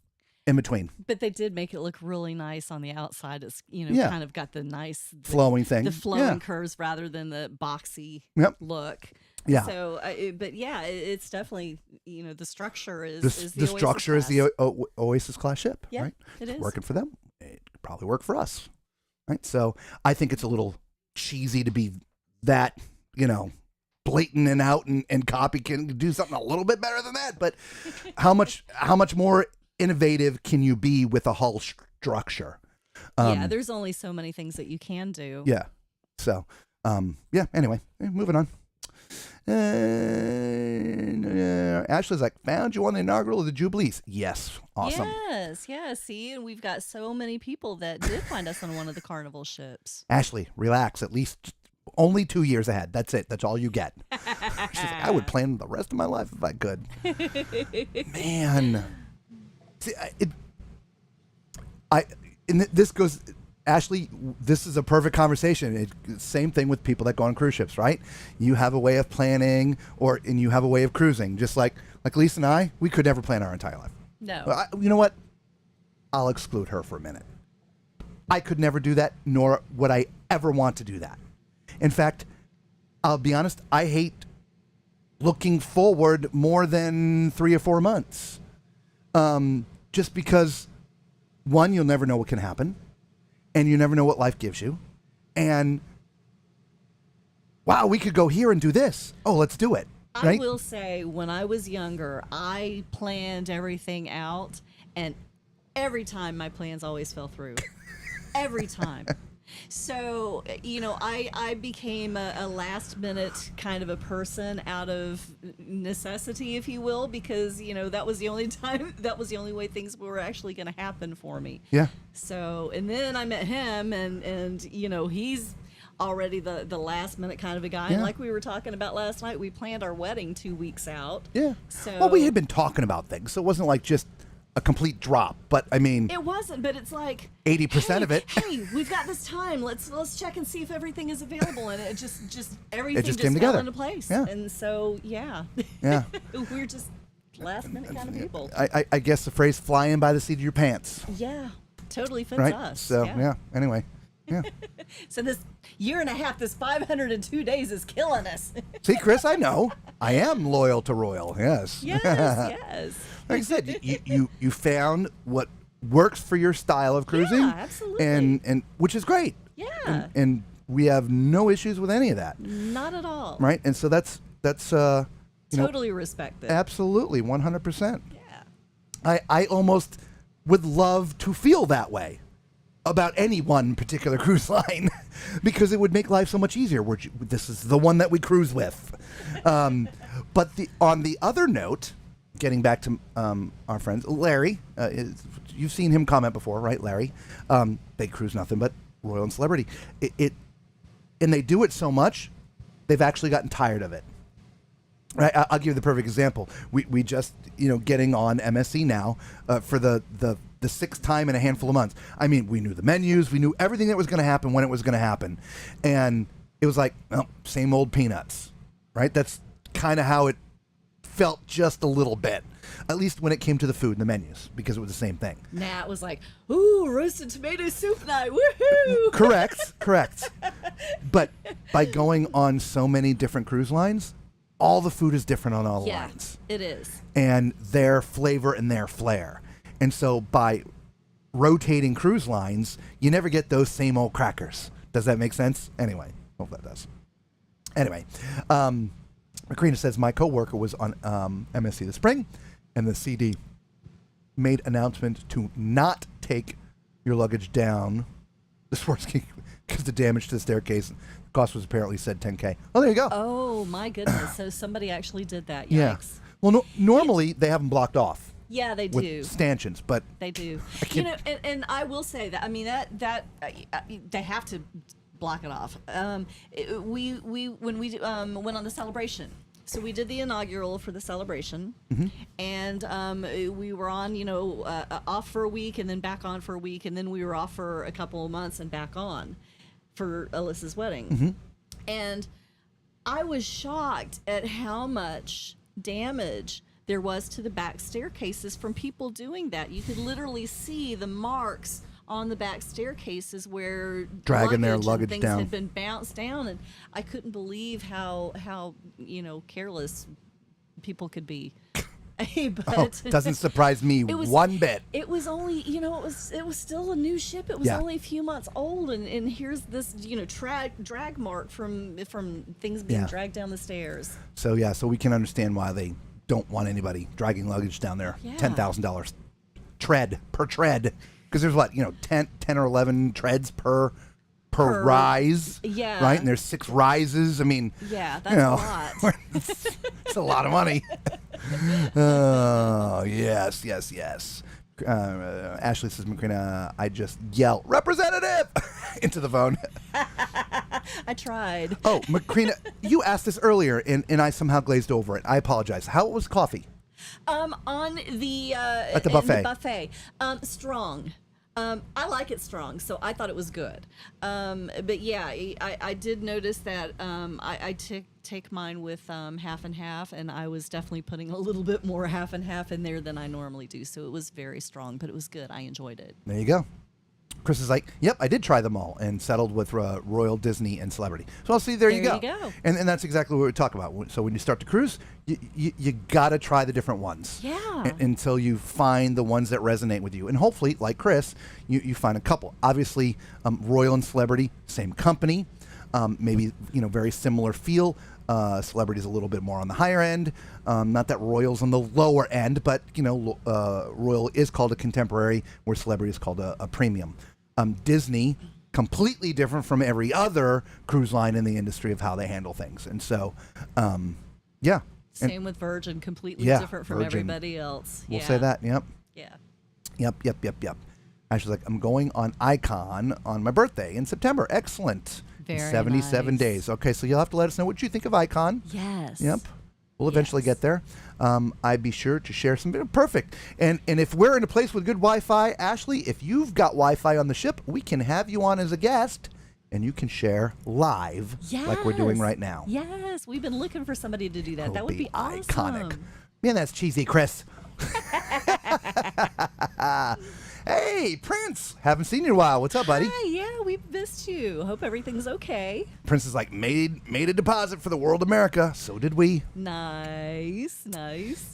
in between. But they did make it look really nice on the outside. It's, Yeah. kind of got the nice Flowing thing. the flowing Yeah. curves rather than the boxy Yep. look. Yeah. So, but yeah, it's definitely, the structure is The structure is the Oasis class ship, Yeah, right? it is. Working for them. It could probably work for us, right? So I think it's a little cheesy to be that, blatant and out and copy can do something a little bit better than that. But how much more innovative can you be with a hull structure? Yeah, there's only so many things that you can do. Yeah. So, yeah, anyway, moving on. Ashley's like, found you on the inaugural of the Jubilees. Yes. Awesome. Yes. See, and we've got so many people that did find us on one of the Carnival ships. Ashley, relax. At least only 2 years ahead. That's it. That's all you get. She's like, I would plan the rest of my life if I could. Man. See, this goes... Ashley, this is a perfect conversation. Same thing with people that go on cruise ships, right? You have a way of planning, and you have a way of cruising. Just like Lisa and I, we could never plan our entire life. No. You know what? I'll exclude her for a minute. I could never do that, nor would I ever want to do that. In fact, I'll be honest, I hate looking forward more than 3 or 4 months. Just because, one, you'll never know what can happen. And you never know what life gives you. And, wow, we could go here and do this. Oh, let's do it. Right? I will say, when I was younger, I planned everything out, and every time my plans always fell through. Every time. So, I became a last minute kind of a person out of necessity, if you will, because, that was the only way things were actually going to happen for me. Yeah. So, and then I met him and he's already the last minute kind of a guy. Yeah. And like we were talking about last night, we planned our wedding 2 weeks out. Yeah. So, Well, we had been talking about things, so it wasn't like just a complete drop, but I mean, it wasn't, but it's like 80% of it. Hey, we've got this time. Let's check and see if everything is available, and it just everything just just came fell together. into place. Yeah. And so Yeah. we're just last minute kind of people. I guess the phrase "flying by the seat of your pants," Yeah, totally fits right? us. So yeah. Anyway, yeah. So this year and a half, this 502 days is killing us. See, Chris, I know. I am loyal to Royal. Yes. Yes. Like I said, you found what works for your style of cruising. Yeah, absolutely. And which is great. Yeah. And we have no issues with any of that. Not at all. Right? And so that's Totally respect that. absolutely 100%. Yeah. I almost would love to feel that way about any one particular cruise line because it would make life so much easier. This is the one that we cruise with. But on the other note, getting back to our friends, Larry, you've seen him comment before, right, Larry? They cruise nothing but Royal and Celebrity. And they do it so much, they've actually gotten tired of it. Right, I'll give you the perfect example. We just getting on MSC now for the sixth time in a handful of months. I mean, we knew the menus, we knew everything that was going to happen when it was going to happen, and it was like, oh, same old peanuts, right? That's kind of how it felt just a little bit, at least when it came to the food and the menus, because it was the same thing. Nah, it was like, ooh, roasted tomato soup night, woohoo! Correct. But by going on so many different cruise lines, all the food is different on all the lines. It is. And their flavor and their flair. And so by rotating cruise lines, you never get those same old crackers. Does that make sense? Anyway, hope that does. Anyway, Macrina says, my coworker was on MSC this spring, and the CD made announcement to not take your luggage down the sports king because the damage to the staircase cost was apparently said $10K. Oh, there you go. Oh, my goodness. So somebody actually did that. Yikes. Yeah. Well, normally they have them blocked off. Yeah, they with do. Stanchions, but they do. And I will say that. I mean that they have to block it off. We when we went on the celebration. So we did the inaugural for the celebration, and we were on, off for a week and then back on for a week, and then we were off for a couple of months and back on for Alyssa's wedding. And I was shocked at how much damage there was to the back staircases from people doing that. You could literally see the marks on the back staircases where dragging their luggage things down had been bounced down, and I couldn't believe how careless people could be. But doesn't surprise me one bit. It was only it was still a new ship. It was only a few months old, and here's this drag mark from things being dragged down the stairs. So we can understand why they don't want anybody dragging luggage down there. $10,000 tread per tread. Because there's 10 or 11 treads per rise, right? And there's 6 rises. I mean, that's a lot. It's a lot of money. Oh, yes. Ashley says, Macrina, I just yell, representative, into the phone. I tried. Oh, Macrina, you asked this earlier, and I somehow glazed over it. I apologize. How was coffee? On the at the buffet. in the buffet, strong. I like it strong, so I thought it was good. But yeah, I did notice that I take mine with half and half, and I was definitely putting a little bit more half and half in there than I normally do. So it was very strong, but it was good. I enjoyed it. There you go. Chris is like, yep, I did try them all and settled with Royal, Disney, and Celebrity. So I'll see, there you go. And that's exactly what we talk about. So when you start to cruise, you got to try the different ones. Yeah. Until you find the ones that resonate with you. And hopefully, like Chris, you find a couple. Obviously, Royal and Celebrity, same company, maybe very similar feel. Celebrity's a little bit more on the higher end. Not that Royal's on the lower end, but Royal is called a contemporary, where Celebrity is called a premium. Disney, completely different from every other cruise line in the industry of how they handle things. And so, yeah. Same with Virgin, completely different from Virgin. Everybody else. We'll say that, yep. Yeah. Yep. Ashley's like, I'm going on Icon on my birthday in September. Excellent. Very 77 nice. days. Okay, so you'll have to let us know what you think of Icon. Yes. Yep. We'll eventually get there. I'd be sure to share some. Perfect. And if we're in a place with good Wi-Fi, Ashley, if you've got Wi-Fi on the ship, we can have you on as a guest, and you can share live like we're doing right now. Yes. We've been looking for somebody to do that. That would be awesome. Iconic. Man, that's cheesy, Chris. Hey, Prince. Haven't seen you in a while. What's up, buddy? Hi, yeah, we've missed you. Hope everything's okay. Prince is like, made a deposit for the World America. So did we. Nice.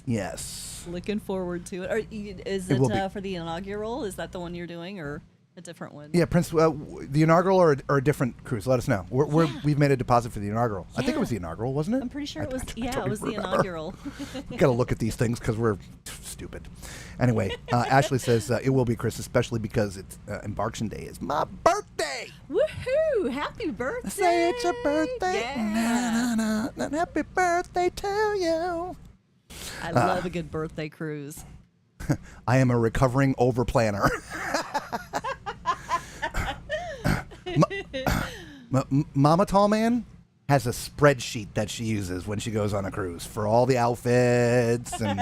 Yes. Looking forward to it. Is it for the inaugural? Is that the one you're doing, or a different one? Yeah, Prince, the inaugural or a different cruise? Let us know. We've made a deposit for the inaugural. I think it was the inaugural, wasn't it? I'm pretty sure it was. I It was the inaugural. We got to look at these things because we're stupid. Anyway, Ashley says it will be, Chris, especially because it's Embarkation Day is my birthday. Woohoo! Happy birthday! Say it's your birthday. Yeah. Na, happy birthday to you. I love a good birthday cruise. I am a recovering overplanner. Mama Tall Man, has a spreadsheet that she uses when she goes on a cruise for all the outfits and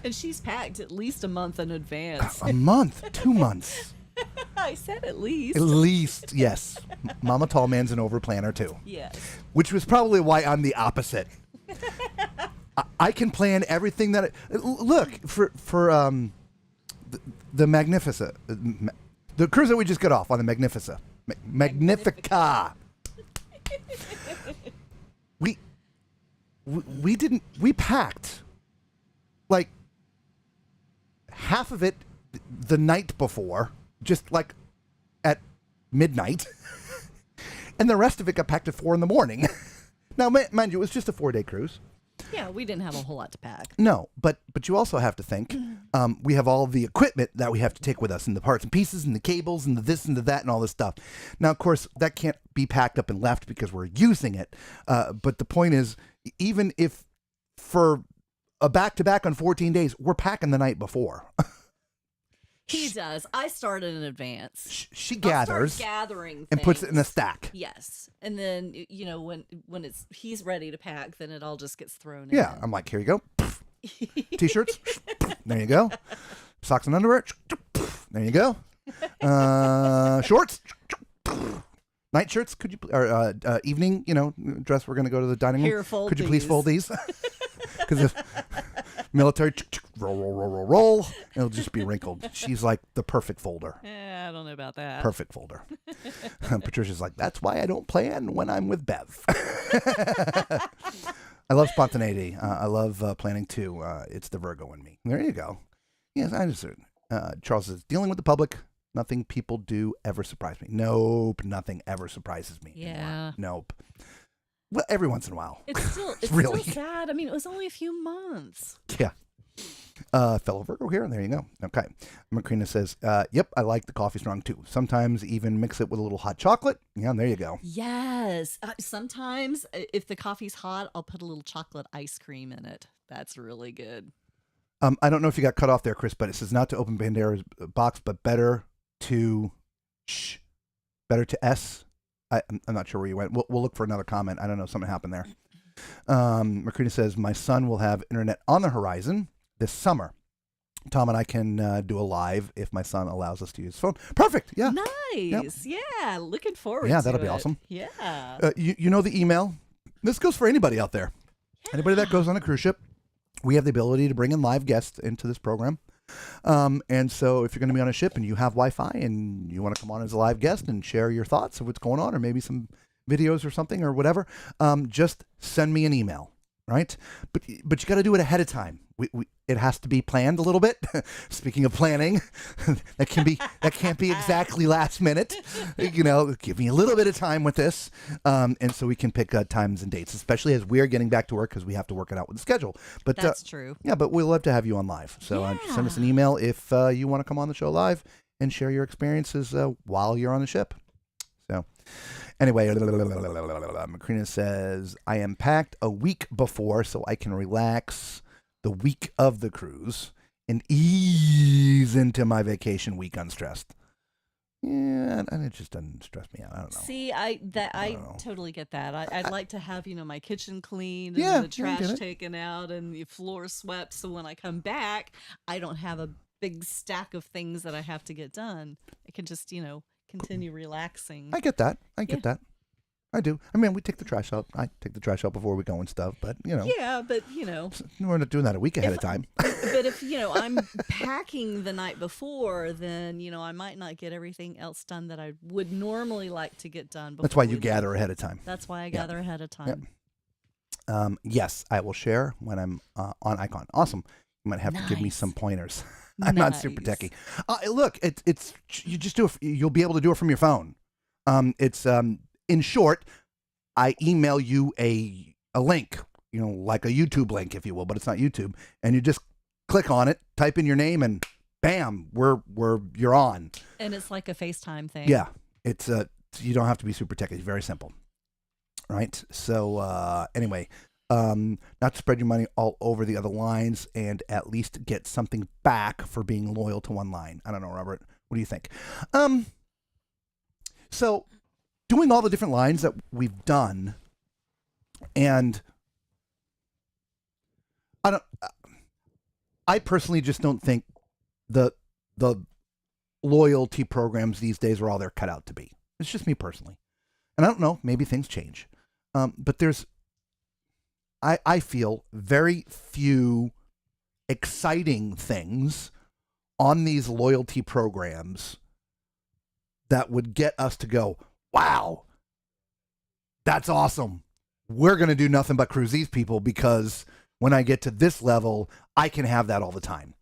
And she's packed at least a month in advance. a month, 2 months. I said at least. At least, yes. Mama Tall Man's an overplanner too. Yes. Which was probably why I'm the opposite. I can plan everything that look for the Magnifica, the cruise that we just got off on the Magnifica. Magnifica. We packed like half of it the night before, just like at midnight, and the rest of it got packed at 4 a.m. Now, mind you, it was just a 4-day cruise. Yeah, we didn't have a whole lot to pack. No, but you also have to think, we have all the equipment that we have to take with us, and the parts and pieces, and the cables, and the this and the that, and all this stuff. Now, of course, that can't be packed up and left because we're using it. But the point is, even if for a back-to-back on 14 days, we're packing the night before. He does. I started in advance. She I'll start gathers gathering and puts it in a things. stack. Yes, and then when he's ready to pack, then it all just gets thrown Yeah, in. I'm like, here you go. T-shirts. There you go. Socks and underwear. There you go. Shorts. Night shirts. Could you or evening? Dress. We're gonna go to the dining room. Here, fold Could you please these. fold these? Because military roll. It'll just be wrinkled. She's like the perfect folder. I don't know about that. Perfect folder. Patricia's like, that's why I don't plan when I'm with Bev. I love spontaneity. I love planning too. It's the Virgo in me. There you go. Yes, I understand. Charles says, dealing with the public, nothing people do ever surprise me. Nope, nothing ever surprises me Yeah. anymore. Nope. Well, every once in a while. It's still Really? still sad. I mean, it was only a few months. Yeah. Fellow Virgo here. There you go. Okay. Macrina says, yep, I like the coffee strong too. Sometimes even mix it with a little hot chocolate. Yeah, there you go. Yes. Sometimes if the coffee's hot, I'll put a little chocolate ice cream in it. That's really good. I don't know if you got cut off there, Chris, but it says not to open Bandera's box, but better to S. I'm not sure where you went. We'll look for another comment. I don't know. Something happened there. Macrina says, my son will have internet on the horizon this summer. Tom and I can do a live if my son allows us to use his phone. Perfect. Yeah. Nice. Yeah. Looking forward to it. Yeah, that'll be awesome. Yeah. You know the email. This goes for anybody out there. Anybody that goes on a cruise ship. We have the ability to bring in live guests into this program. And so if you're going to be on a ship and you have Wi-Fi and you want to come on as a live guest and share your thoughts of what's going on or maybe some videos or something or whatever, just send me an email, right? But you got to do it ahead of time. It has to be planned a little bit. Speaking of planning, that can't be exactly last minute. Give me a little bit of time with this, and so we can pick times and dates, especially as we're getting back to work because we have to work it out with the schedule. But That's true. Yeah, but we'll love to have you on live. So send us an email if you want to come on the show live and share your experiences while you're on the ship. So anyway, Macrina says, I am packed a week before so I can relax the week of the cruise and ease into my vacation week unstressed. Yeah, and it just doesn't stress me out. I don't know. See, I totally get that. I'd like to have my kitchen cleaned and Yeah, the I trash get it. taken out and the floor swept, so when I come back, I don't have a big stack of things that I have to get done. I can just continue relaxing. I get that. I get that. I do. I mean, we take the trash out. I take the trash out before we go and stuff, but Yeah, but we're not doing that a week ahead of time. But if I'm packing the night before, then I might not get everything else done that I would normally like to get done. That's why before you we gather leave. ahead of time. That's why I gather ahead of time. Yes, I will share when I'm on Icon. Awesome. You might have to give me some pointers. I'm not super Nice. techie. Look, it's you just do it. You'll be able to do it from your phone. It's in short, I email you a link, like a YouTube link, if you will, but it's not YouTube, and you just click on it, type in your name, and bam, you're on. And it's like a FaceTime thing. Yeah, it's you don't have to be super techy. It's very simple, right? So anyway, not to spread your money all over the other lines, and at least get something back for being loyal to one line. I don't know, Robert. What do you think? So doing all the different lines that we've done, And I personally just don't think the loyalty programs these days are all they're cut out to be. It's just me personally. And I don't know, maybe things change. But I feel very few exciting things on these loyalty programs that would get us to go, wow, that's awesome. We're going to do nothing but cruise these people because when I get to this level, I can have that all the time.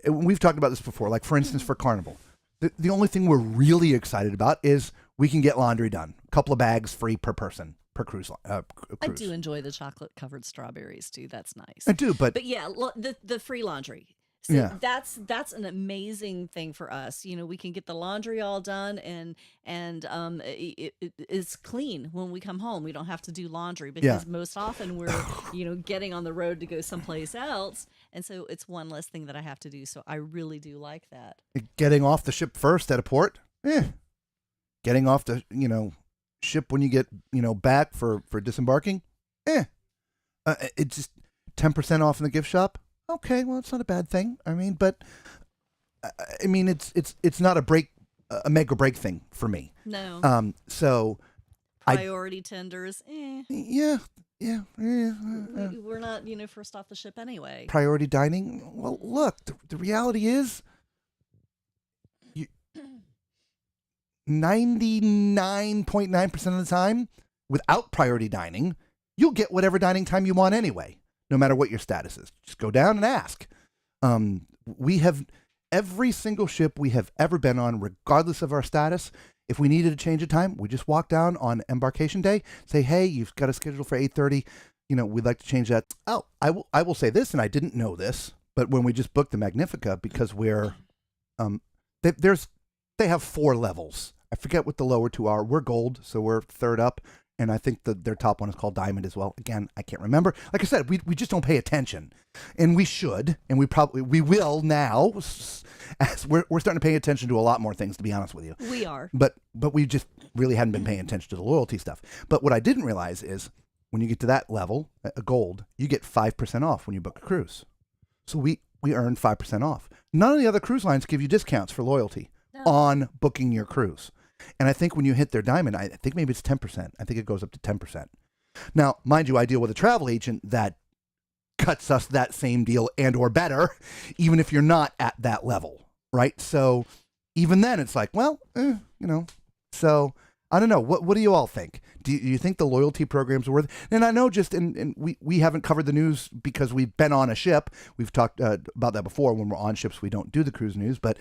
We've talked about this before. Like, for instance, for Carnival, the only thing we're really excited about is we can get laundry done. A couple of bags free per person per cruise. I do enjoy the chocolate-covered strawberries, too. That's nice. I do, but yeah, the free laundry. So yeah. That's an amazing thing for us. You know, we can get the laundry all done and it's clean when we come home. We don't have to do laundry because most often we're, getting on the road to go someplace else. And so it's one less thing that I have to do. So I really do like that. Getting off the ship first at a port, Getting off the, ship when you get, back for disembarking, it's just 10% off in the gift shop. Okay, well, it's not a bad thing. I mean, but it's not a make or break thing for me. No. So priority tenders. Yeah. We're not, first off the ship anyway. Priority dining. Well, look, the reality is, 99.9% of the time, without priority dining, you'll get whatever dining time you want anyway, no matter what your status is. Just go down and ask. We have every single ship we have ever been on, regardless of our status. If we needed to change a time, we just walk down on embarkation day, say, hey, you've got a schedule for 8:30. We'd like to change that. Oh, I will say this, and I didn't know this, but when we just booked the Magnifica, because we're, they have 4 levels. I forget what the lower 2 are. We're gold, so we're third up. And I think their top one is called Diamond as well. Again, I can't remember. Like I said, we just don't pay attention. And we should, and we will now, as we're starting to pay attention to a lot more things, to be honest with you. We are. But we just really hadn't been paying attention to the loyalty stuff. But what I didn't realize is when you get to that level, a gold, you get 5% off when you book a cruise. So we earn 5% off. None of the other cruise lines give you discounts for loyalty on booking your cruise. And I think when you hit their diamond, I think maybe it's 10%. I think it goes up to 10%. Now, mind you, I deal with a travel agent that cuts us that same deal and or better, even if you're not at that level, right? So even then, it's like, well, So I don't know. What do you all think? Do you think the loyalty programs are worth it? And I know we haven't covered the news because we've been on a ship. We've talked about that before. When we're on ships, we don't do the cruise news, but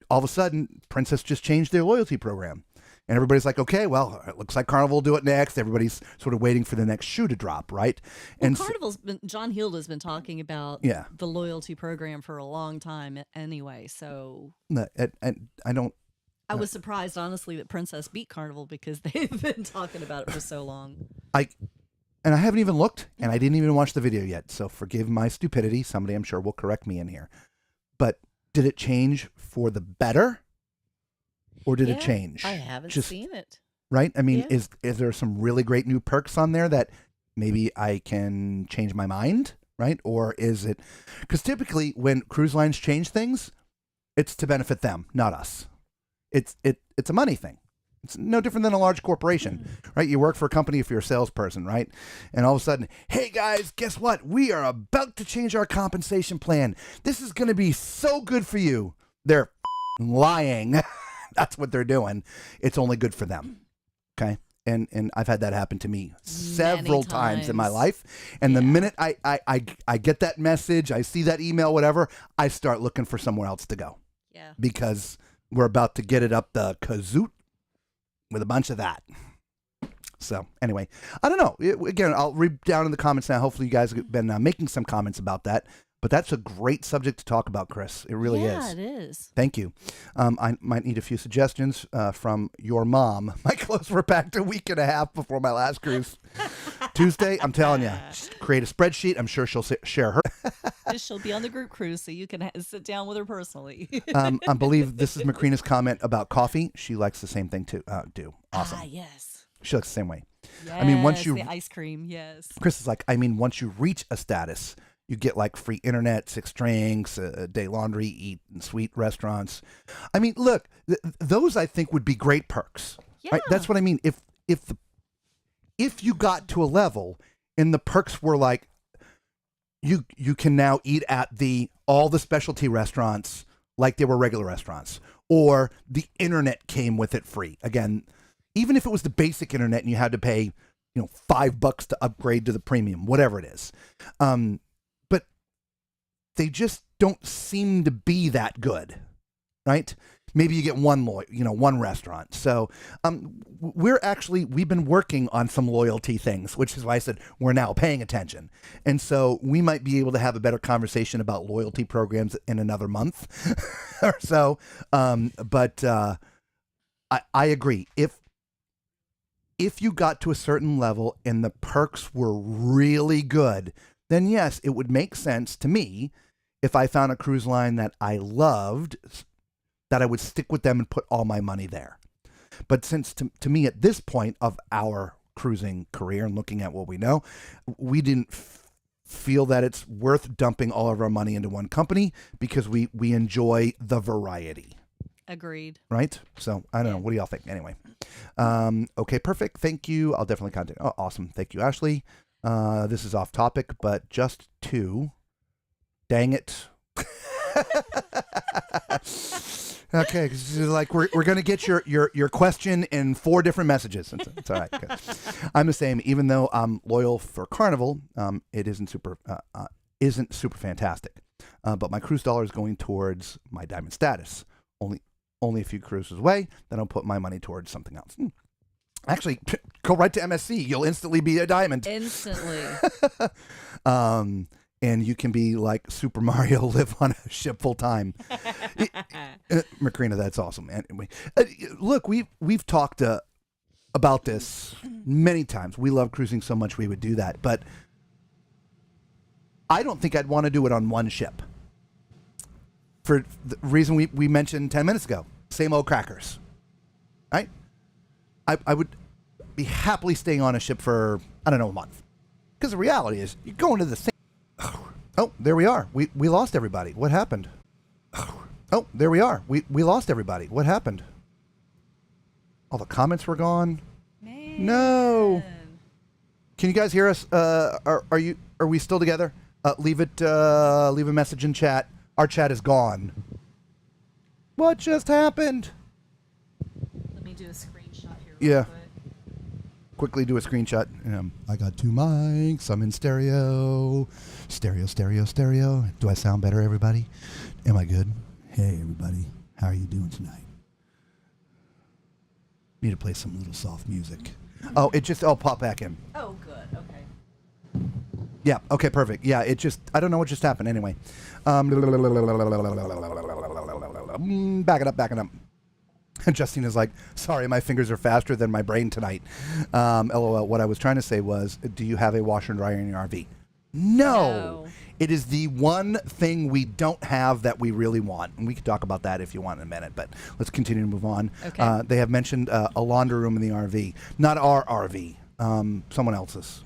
all of a sudden, Princess just changed their loyalty program. And everybody's like, okay, well, it looks like Carnival will do it next. Everybody's sort of waiting for the next shoe to drop, right? And Carnival's John Heald has been talking about the loyalty program for a long time anyway. So I was surprised, honestly, that Princess beat Carnival because they've been talking about it for so long. And I haven't even looked, and I didn't even watch the video yet. So forgive my stupidity. Somebody, I'm sure, will correct me in here. But did it change for the better? Or did it change? I haven't seen it. Right? I mean, is there some really great new perks on there that maybe I can change my mind? Right? Or is it... Because typically when cruise lines change things, it's to benefit them, not us. It's a money thing. It's no different than a large corporation, right? You work for a company if you're a salesperson, right? And all of a sudden, hey guys, guess what? We are about to change our compensation plan. This is going to be so good for you. They're lying. That's what they're doing. It's only good for them. Okay? And I've had that happen to me several times in my life. And the minute I get that message, I see that email, whatever, I start looking for somewhere else to go. Yeah. Because we're about to get it up the kazoot with a bunch of that. So anyway, I don't know. Again, I'll read down in the comments now. Hopefully you guys have been making some comments about that. But that's a great subject to talk about, Chris. It really is. Yeah, it is. Thank you. I might need a few suggestions from your mom. My clothes were packed a week and a half before my last cruise. Tuesday, I'm telling you, just create a spreadsheet. I'm sure she'll share her. She'll be on the group cruise, so you can sit down with her personally. I believe this is Macrina's comment about coffee. She likes the same thing too. Do awesome. Ah, yes. She looks the same way. Yes, I mean, once you the ice cream, yes. Chris is like, I mean, once you reach a status, you get like free internet, 6 drinks, a day laundry, eat in sweet restaurants. I mean, look, those I think would be great perks. Yeah. Right? That's what I mean. If you got to a level and the perks were like, you can now eat at all the specialty restaurants like they were regular restaurants, or the internet came with it free. Again, even if it was the basic internet and you had to pay, $5 to upgrade to the premium, whatever it is. But they just don't seem to be that good, right? Maybe you get one restaurant. So we've been working on some loyalty things, which is why I said we're now paying attention. And so we might be able to have a better conversation about loyalty programs in another month or so. But I agree. If you got to a certain level and the perks were really good, then yes, it would make sense to me if I found a cruise line that I loved, that I would stick with them and put all my money there. But since to me at this point of our cruising career and looking at what we know, we didn't feel that it's worth dumping all of our money into one company because we enjoy the variety. Agreed. Right? So I don't know. What do y'all think? Anyway. Okay, perfect. Thank you. I'll definitely contact. Oh, awesome. Thank you, Ashley. This is off topic, but just to dang it. Okay, cause like we're gonna get your question in 4 different messages. It's all right. Good. I'm the same. Even though I'm loyal for Carnival, it isn't super fantastic. But my cruise dollar is going towards my diamond status. Only a few cruises away. Then I'll put my money towards something else. Actually, go right to MSC. You'll instantly be a diamond. Instantly. And you can be like Super Mario, live on a ship full time. Macrina, that's awesome. Anyway, look, we've talked about this many times. We love cruising so much we would do that, but I don't think I'd want to do it on one ship. For the reason we mentioned 10 minutes ago, same old crackers, right? I would be happily staying on a ship for, I don't know, a month. Because the reality is, you're going to the same. Oh, there we are. We lost everybody. What happened? Oh, there we are. We lost everybody. What happened? All the comments were gone. Man. No. Can you guys hear us? Are we still together? Leave a message in chat. Our chat is gone. What just happened? Let me do a screenshot here. Yeah. Real quick. Quickly do a screenshot. I got 2 mics. I'm in stereo. Stereo. Do I sound better, everybody? Am I good? Hey, everybody. How are you doing tonight? Need to play some little soft music. Oh, I'll pop back in. Oh, good. Okay. Yeah. Okay, perfect. Yeah, I don't know what just happened. Anyway. Backing up. Justine is like, sorry, my fingers are faster than my brain tonight. LOL. What I was trying to say was, do you have a washer and dryer in your RV? No. It is the one thing we don't have that we really want. And we can talk about that if you want in a minute, but let's continue to move on. Okay. They have mentioned a laundry room in the RV. Not our RV. Someone else's.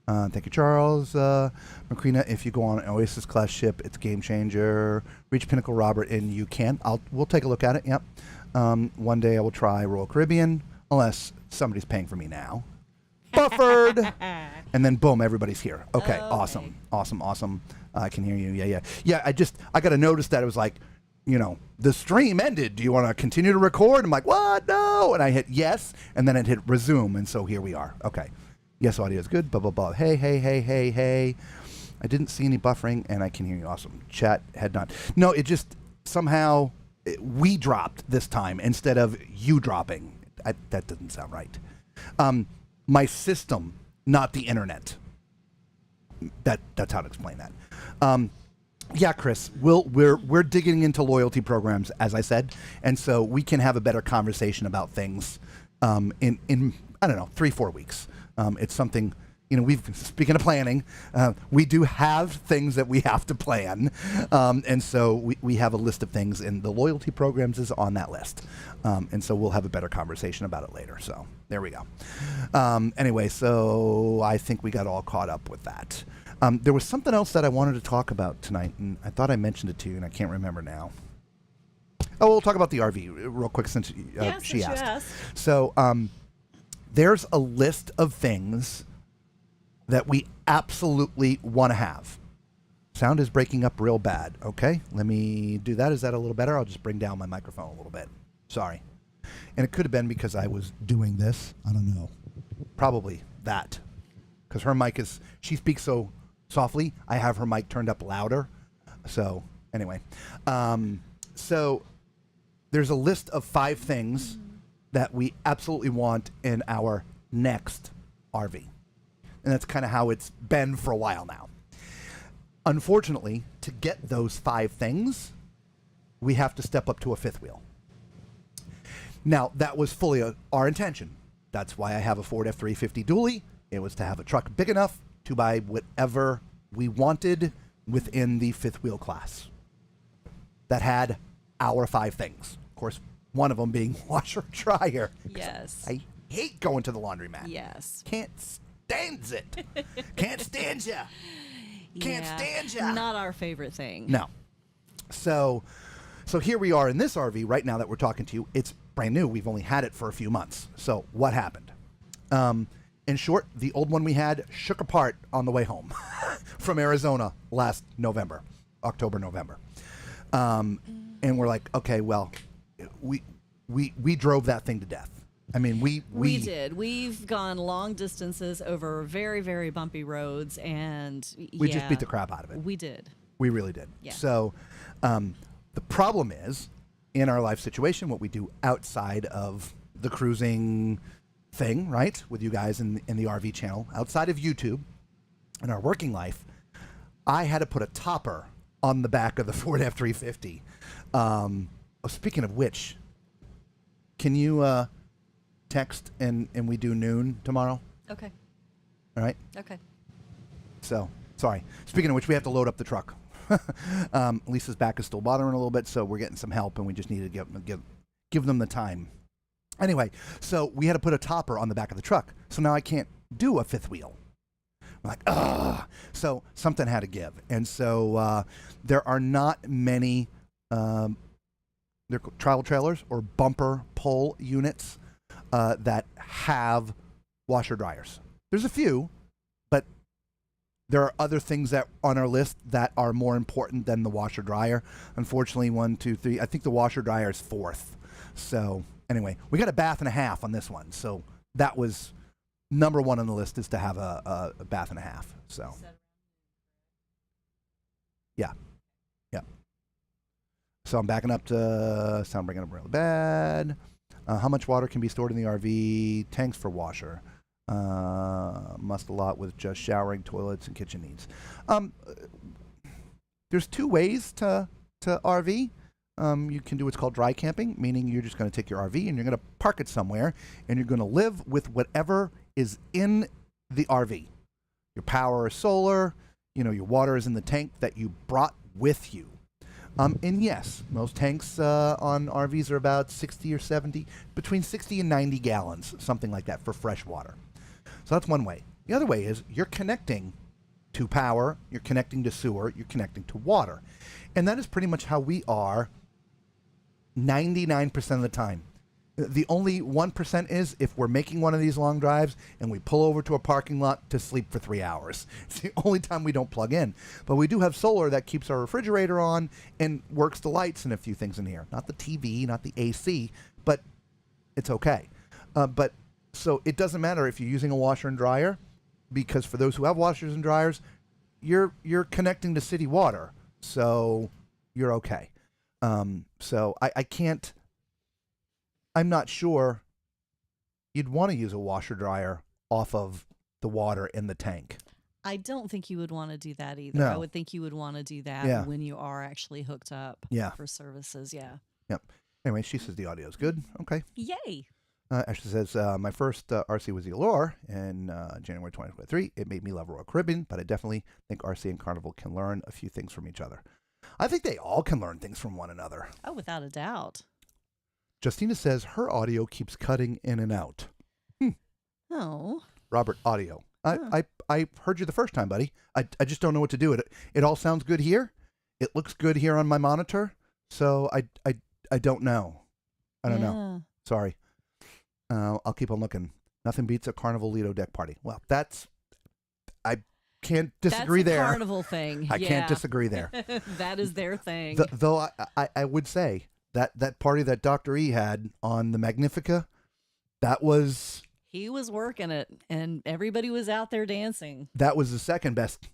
Thank you, Charles. Macrina, if you go on an Oasis class ship, it's a game changer. Reach Pinnacle Robert and you can. We'll take a look at it. Yep. One day I will try Royal Caribbean, unless somebody's paying for me now. Buffered. And then boom, everybody's here. Okay, awesome. I can hear you. Yeah, I got to notice that it was like, the stream ended. Do you want to continue to record? I'm like, what? No. And I hit yes, and then it hit resume, and so here we are. Okay. Yes, audio is good. Blah, blah, blah. Hey. I didn't see any buffering, and I can hear you. Awesome. Chat had not. No, it just somehow we dropped this time instead of you dropping. That doesn't sound right. My system, not the internet. That's how to explain that. Yeah, Chris, we're digging into loyalty programs, as I said, and so we can have a better conversation about things in I don't know, 3-4 weeks. It's something, speaking of planning, we do have things that we have to plan. And so we have a list of things, and the loyalty programs is on that list. And so we'll have a better conversation about it later. So there we go. Anyway, so I think we got all caught up with that. There was something else that I wanted to talk about tonight, and I thought I mentioned it to you, and I can't remember now. Oh, we'll talk about the RV real quick since she asked. So there's a list of things that we absolutely want to have. Sound is breaking up real bad. Okay, let me do that. Is that a little better? I'll just bring down my microphone a little bit. Sorry. And it could have been because I was doing this. I don't know. Probably that. Because her mic she speaks so softly. I have her mic turned up louder. So anyway. So there's a list of 5 things that we absolutely want in our next RV. And that's kind of how it's been for a while now. Unfortunately, to get those 5 things, we have to step up to a 5th wheel. Now, that was fully our intention. That's why I have a Ford F-350 dually. It was to have a truck big enough to buy whatever we wanted within the 5th wheel class that had our 5 things. Of course, one of them being washer dryer. Yes. I hate going to the laundromat. Yes. Can't stand it. Can't stand ya. Can't stand ya. Not our favorite thing. No. So here we are in this RV right now that we're talking to you. It's brand new. We've only had it for a few months. So what happened? In short, the old one we had shook apart on the way home from Arizona last October, November. And we're like, okay, well, we drove that thing to death. I mean, we did. We've gone long distances over very, very bumpy roads, and we just beat the crap out of it. We did. We really did. Yeah. So the problem is, in our life situation, what we do outside of the cruising thing, right, with you guys in the RV channel, outside of YouTube, in our working life, I had to put a topper on the back of the Ford F-350. Speaking of which, can you text and we do noon tomorrow? Okay. All right. Okay. So, sorry. Speaking of which, we have to load up the truck. Lisa's back is still bothering a little bit, so we're getting some help, and we just need to give them the time. Anyway, so we had to put a topper on the back of the truck. So now I can't do a 5th wheel. I'm like, ugh. So something had to give. And so there are not many travel trailers or bumper pull units that have washer dryers. There's a few, but there are other things that on our list that are more important than the washer dryer. Unfortunately, 1, 2, 3. I think the washer dryer is 4th. So anyway, we got a bath and a half on this one. So that was number 1 on the list, is to have a bath and a half. So yeah. So I'm backing up to sound breaking up really bad. How much water can be stored in the RV? Tanks for washer. Must a lot with just showering, toilets, and kitchen needs. There's 2 ways to RV. You can do what's called dry camping, meaning you're just going to take your RV and you're going to park it somewhere, and you're going to live with whatever is in the RV. Your power is solar. Your water is in the tank that you brought with you. And yes, most tanks on RVs are about 60 or 70, between 60 and 90 gallons, something like that, for fresh water. So that's one way. The other way is you're connecting to power, you're connecting to sewer, you're connecting to water. And that is pretty much how we are 99% of the time. The only 1% is if we're making one of these long drives and we pull over to a parking lot to sleep for 3 hours. It's the only time we don't plug in. But we do have solar that keeps our refrigerator on and works the lights and a few things in here. Not the TV, not the AC, but it's okay. But so it doesn't matter if you're using a washer and dryer, because for those who have washers and dryers, you're connecting to city water, so you're okay. So I can't. I'm not sure you'd want to use a washer dryer off of the water in the tank. I don't think you would want to do that either. No. I would think you would want to do that when you are actually hooked up Yeah. for services. Yeah. Yep. Anyway, she says the audio is good. Okay. Yay. Ashley says, my first RC was the Allure in January 2023. It made me love Royal Caribbean, but I definitely think RC and Carnival can learn a few things from each other. I think they all can learn things from one another. Oh, without a doubt. Justina says her audio keeps cutting in and out. Oh. Robert, audio. I heard you the first time, buddy. I just don't know what to do. It all sounds good here. It looks good here on my monitor. So I don't know. I don't know. Sorry. I'll keep on looking. Nothing beats a Carnival Lido deck party. Well, I can't disagree That's a there. Carnival thing. I can't disagree there. That is their thing. Though I would say that party that Dr. E had on the Magnifica, that was... He was working it, and everybody was out there dancing. That was the second best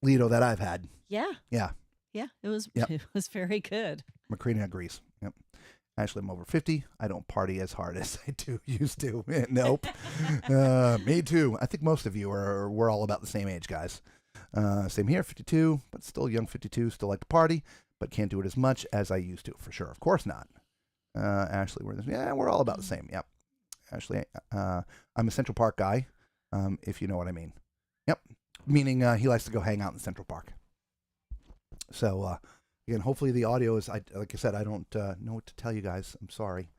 Lido that I've had. Yeah. Yeah. Yeah, it was Yep. It was very good. Macrina agrees. Yep. Actually, I'm over 50. I don't party as hard as I used to. Nope. Me too. I think most of you we're all about the same age, guys. Same here, 52, but still young 52. Still like to party, but can't do it as much as I used to, for sure. Of course not. Ashley, we're all about the same. Yep. Ashley, I'm a Central Park guy, if you know what I mean. Yep. Meaning he likes to go hang out in Central Park. So, again, hopefully the audio is, like I said, I don't know what to tell you guys. I'm sorry.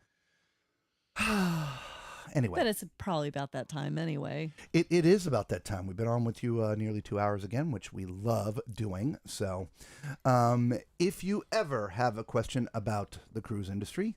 Anyway. But it's probably about that time anyway. It is about that time. We've been on with you nearly 2 hours again, which we love doing. So if you ever have a question about the cruise industry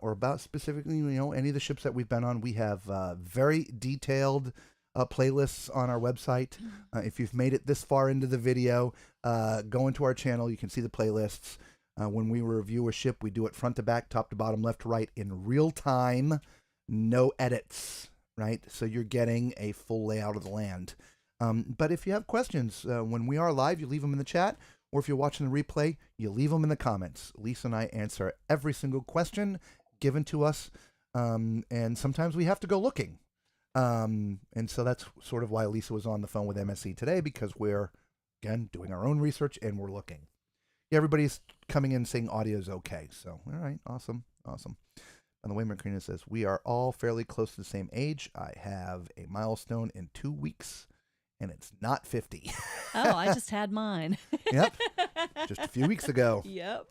or about specifically, any of the ships that we've been on, we have very detailed playlists on our website. If you've made it this far into the video, go into our channel. You can see the playlists. When we review a ship, we do it front to back, top to bottom, left to right in real time. No edits, right? So you're getting a full layout of the land. But if you have questions, when we are live, you leave them in the chat. Or if you're watching the replay, you leave them in the comments. Lisa and I answer every single question given to us. And sometimes we have to go looking. And so that's sort of why Lisa was on the phone with MSC today, because we're, again, doing our own research and we're looking. Yeah, everybody's coming in saying audio is okay. So, all right, awesome. And the way Macrina says, we are all fairly close to the same age. I have a milestone in 2 weeks, and it's not 50. Oh, I just had mine. Yep. Just a few weeks ago. Yep.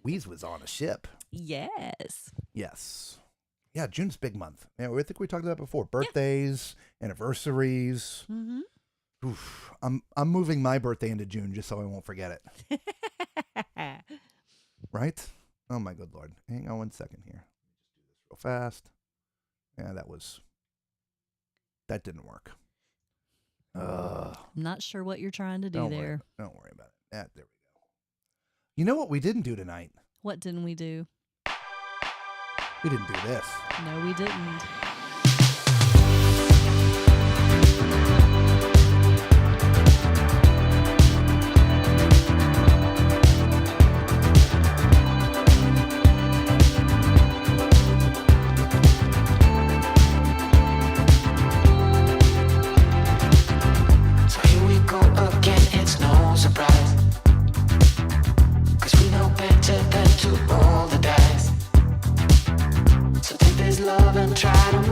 Weez was on a ship. Yes. Yes. Yeah, June's big month. Yeah, I think we talked about that before. Birthdays, anniversaries. Mm-hmm. Oof. I'm moving my birthday into June just so I won't forget it. Right? Oh my good Lord. Hang on 1 second here. Just do this real fast. Yeah, that didn't work. I'm not sure what you're trying to do Don't there. Don't worry about it. There we go. You know what we didn't do tonight? What didn't we do? We didn't do this. No, we didn't. Try to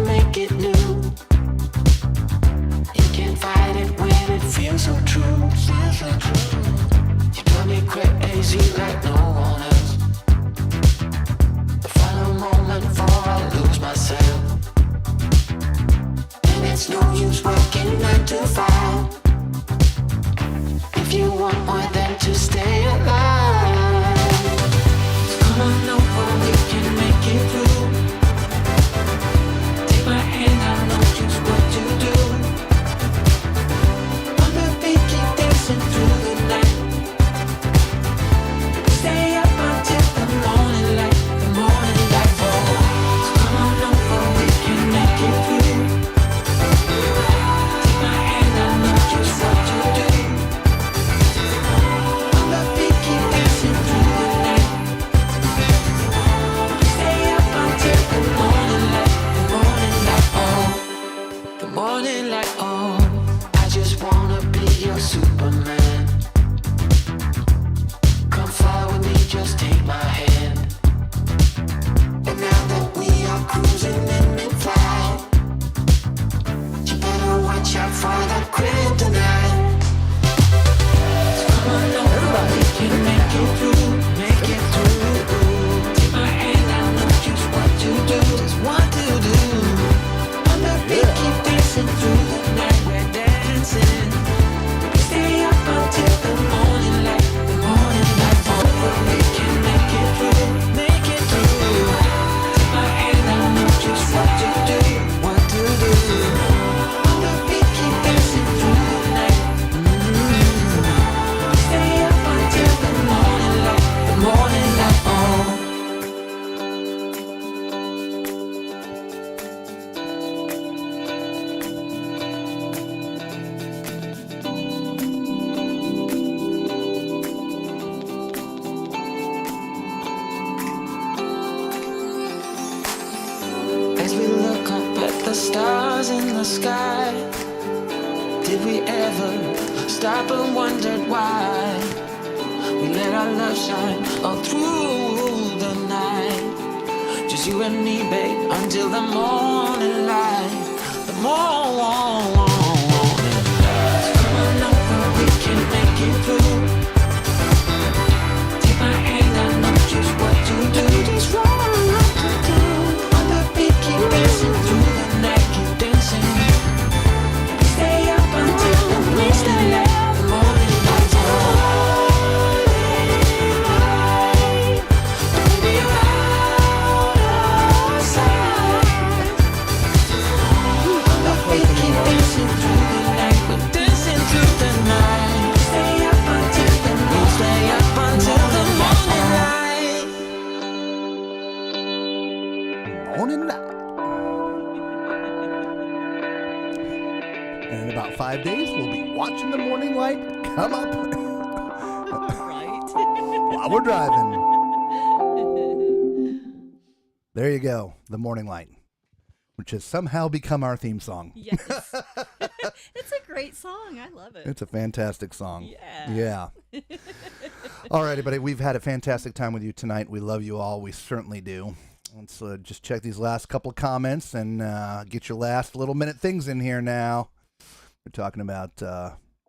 As we look up at the stars in the sky, did we ever stop and wondered why we let our love shine all through the night? Just you and me, babe, until the morning light. The morning light. Come on over, we can make it through. Take my hand, I know just what to do. Just what to do. On the beat, keep dancing through the night, keep dancing. Stay up until the morning light. The morning light. Baby, you're out of sight. On the beat, keep dancing through the night. We're dancing through the night. Stay up until the morning. Stay up until the morning light. Morning light. And in about 5 days, we'll be watching the morning light come up Right. while we're driving. There you go, the morning light, which has somehow become our theme song. Yes. It's a great song. I love it. It's a fantastic song. Yeah. Yeah. All right, everybody. We've had a fantastic time with you tonight. We love you all. We certainly do. Let's just check these last couple of comments and get your last little minute things in here now. We're talking about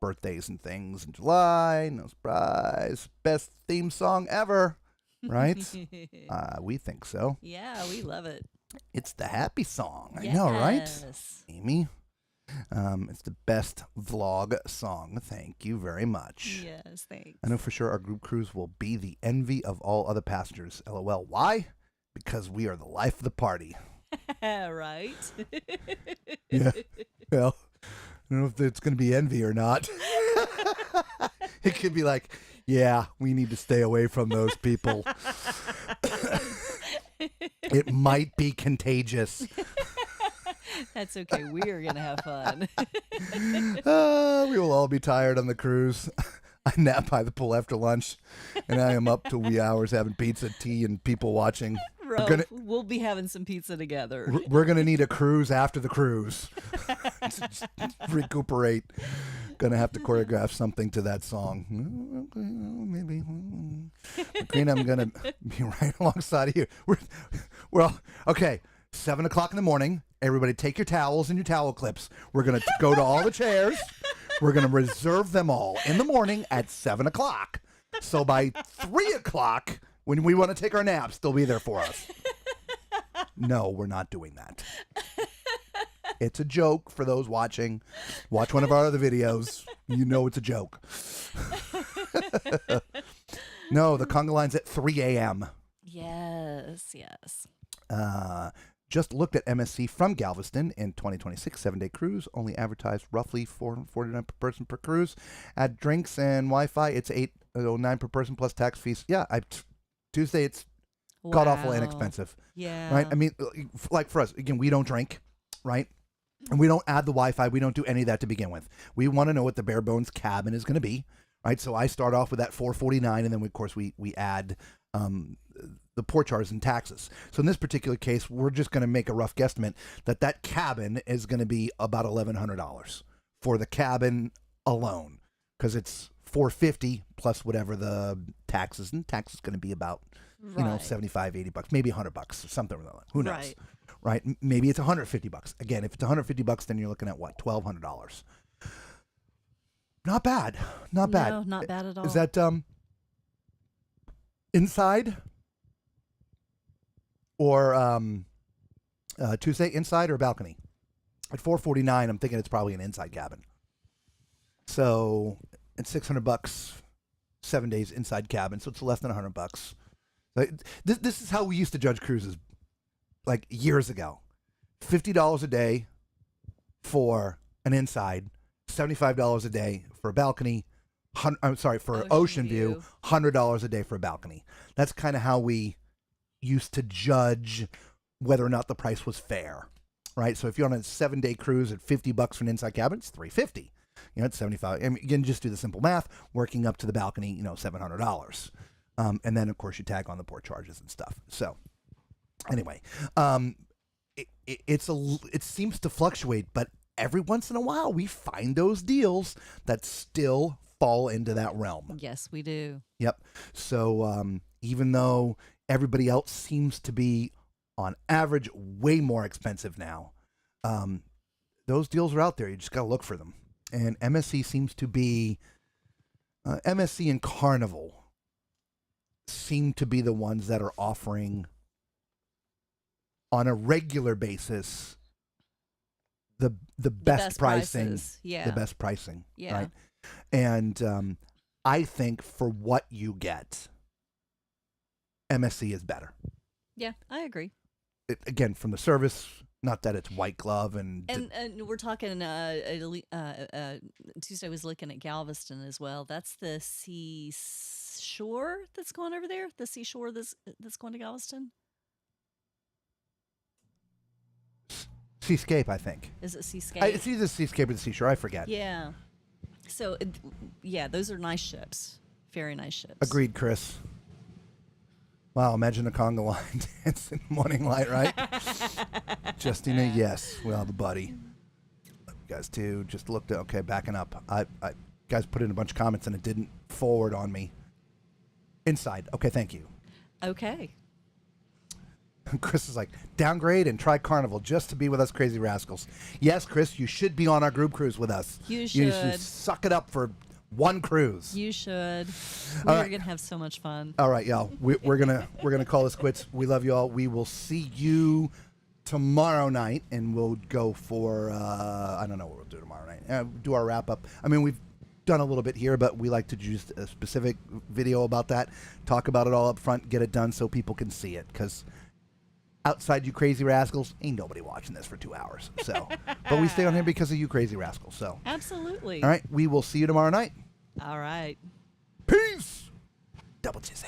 birthdays and things in July. No surprise. Best theme song ever, right? We think so. Yeah, we love it. It's the happy song. I know, right? Yes. Amy? It's the best vlog song. Thank you very much. Yes, thanks. I know for sure our group cruise will be the envy of all other passengers. LOL. Why? Because we are the life of the party. Right. Yeah. Well, I don't know if it's going to be envy or not. It could be like, yeah, we need to stay away from those people. It might be contagious. That's okay. We are going to have fun. We will all be tired on the cruise. I nap by the pool after lunch, and I am up till wee hours having pizza, tea, and people watching. We'll be having some pizza together. We're going to need a cruise after the cruise. Just recuperate. Going to have to choreograph something to that song. Okay, maybe. McQueen, I'm going to be right alongside of you. Well, okay, 7 o'clock in the morning. Everybody take your towels and your towel clips. We're going to go to all the chairs. We're going to reserve them all in the morning at 7 o'clock. So by 3 o'clock, when we want to take our naps, they'll be there for us. No, we're not doing that. It's a joke for those watching. Watch one of our other videos. You know it's a joke. No, the conga line's at 3 a.m. Yes, yes. Just looked at MSC from Galveston in 2026 7-day cruise. Only advertised roughly $449 per person per cruise. Add drinks and Wi-Fi, it's $809 per person plus tax fees. Yeah, Tuesday it's god awful inexpensive. Yeah. Right? I mean, like for us, again, we don't drink, right? And we don't add the Wi-Fi. We don't do any of that to begin with. We want to know what the bare bones cabin is going to be, right? So I start off with that $449, and then of course we add the port charges and taxes. So in this particular case, we're just going to make a rough guesstimate that cabin is going to be about $1,100 for the cabin alone, because it's $450 plus whatever the taxes, and tax is going to be about $75, $80, maybe $100, something like that. Who knows? Right? Maybe it's $150. Again, if it's $150, then you're looking at what, $1,200. Not bad. Not bad. No, not bad at all. Is that inside or Tuesday, inside or balcony? At $449, I'm thinking it's probably an inside cabin. So it's $600, 7 days inside cabin, so it's less than $100. Like, this is how we used to judge cruises, like years ago. $50 a day for an inside, $75 a day for a balcony. I'm sorry, for ocean view, $100 a day for a balcony. That's kind of how we used to judge whether or not the price was fair, right? So if you're on a 7-day cruise at $50 for an inside cabin, it's $350. You know, it's $75. And again, just do the simple math, working up to the balcony, $700. And then of course you tag on the port charges and stuff. So anyway, it seems to fluctuate, but every once in a while we find those deals that still fall into that realm. Yes, we do. Yep. So even though everybody else seems to be on average way more expensive now, those deals are out there. You just got to look for them. And MSC seems to be MSC and Carnival seem to be the ones that are offering on a regular basis the best pricing, prices. Yeah. the best pricing, Yeah. right? And I think for what you get, MSC is better. Yeah, I agree. Again, from the service, not that it's white glove and And we're talking. Tuesday was looking at Galveston as well. That's the seashore that's going over there. The seashore that's going to Galveston. Seascape, I think. Is it Seascape? It's either Seascape or the Seashore. I forget. Yeah. So, yeah, those are nice ships. Very nice ships. Agreed, Chris. Wow, imagine a conga line dancing morning light, right? Justina, yes. Well, the buddy. You guys, too, just looked at, okay, backing up. I guys put in a bunch of comments and it didn't forward on me. Inside. Okay, thank you. Okay. Chris is like, downgrade and try Carnival just to be with us crazy rascals. Yes, Chris, you should be on our group cruise with us. You You should. should suck it up for one cruise. You should. All We're right. gonna have so much fun. All right, y'all. We're gonna call this quits. We love you all. We will see you tomorrow night, and we'll go for I don't know what we'll do tomorrow night. Do our wrap up. I mean, we've done a little bit here, but we like to do just a specific video about that. Talk about it all up front. Get it done so people can see it. Because outside you crazy rascals, ain't nobody watching this for 2 hours. So, but we stay on here because of you crazy rascals. So, Absolutely. all right, we will see you tomorrow night. All right. Peace. Double Jizzy.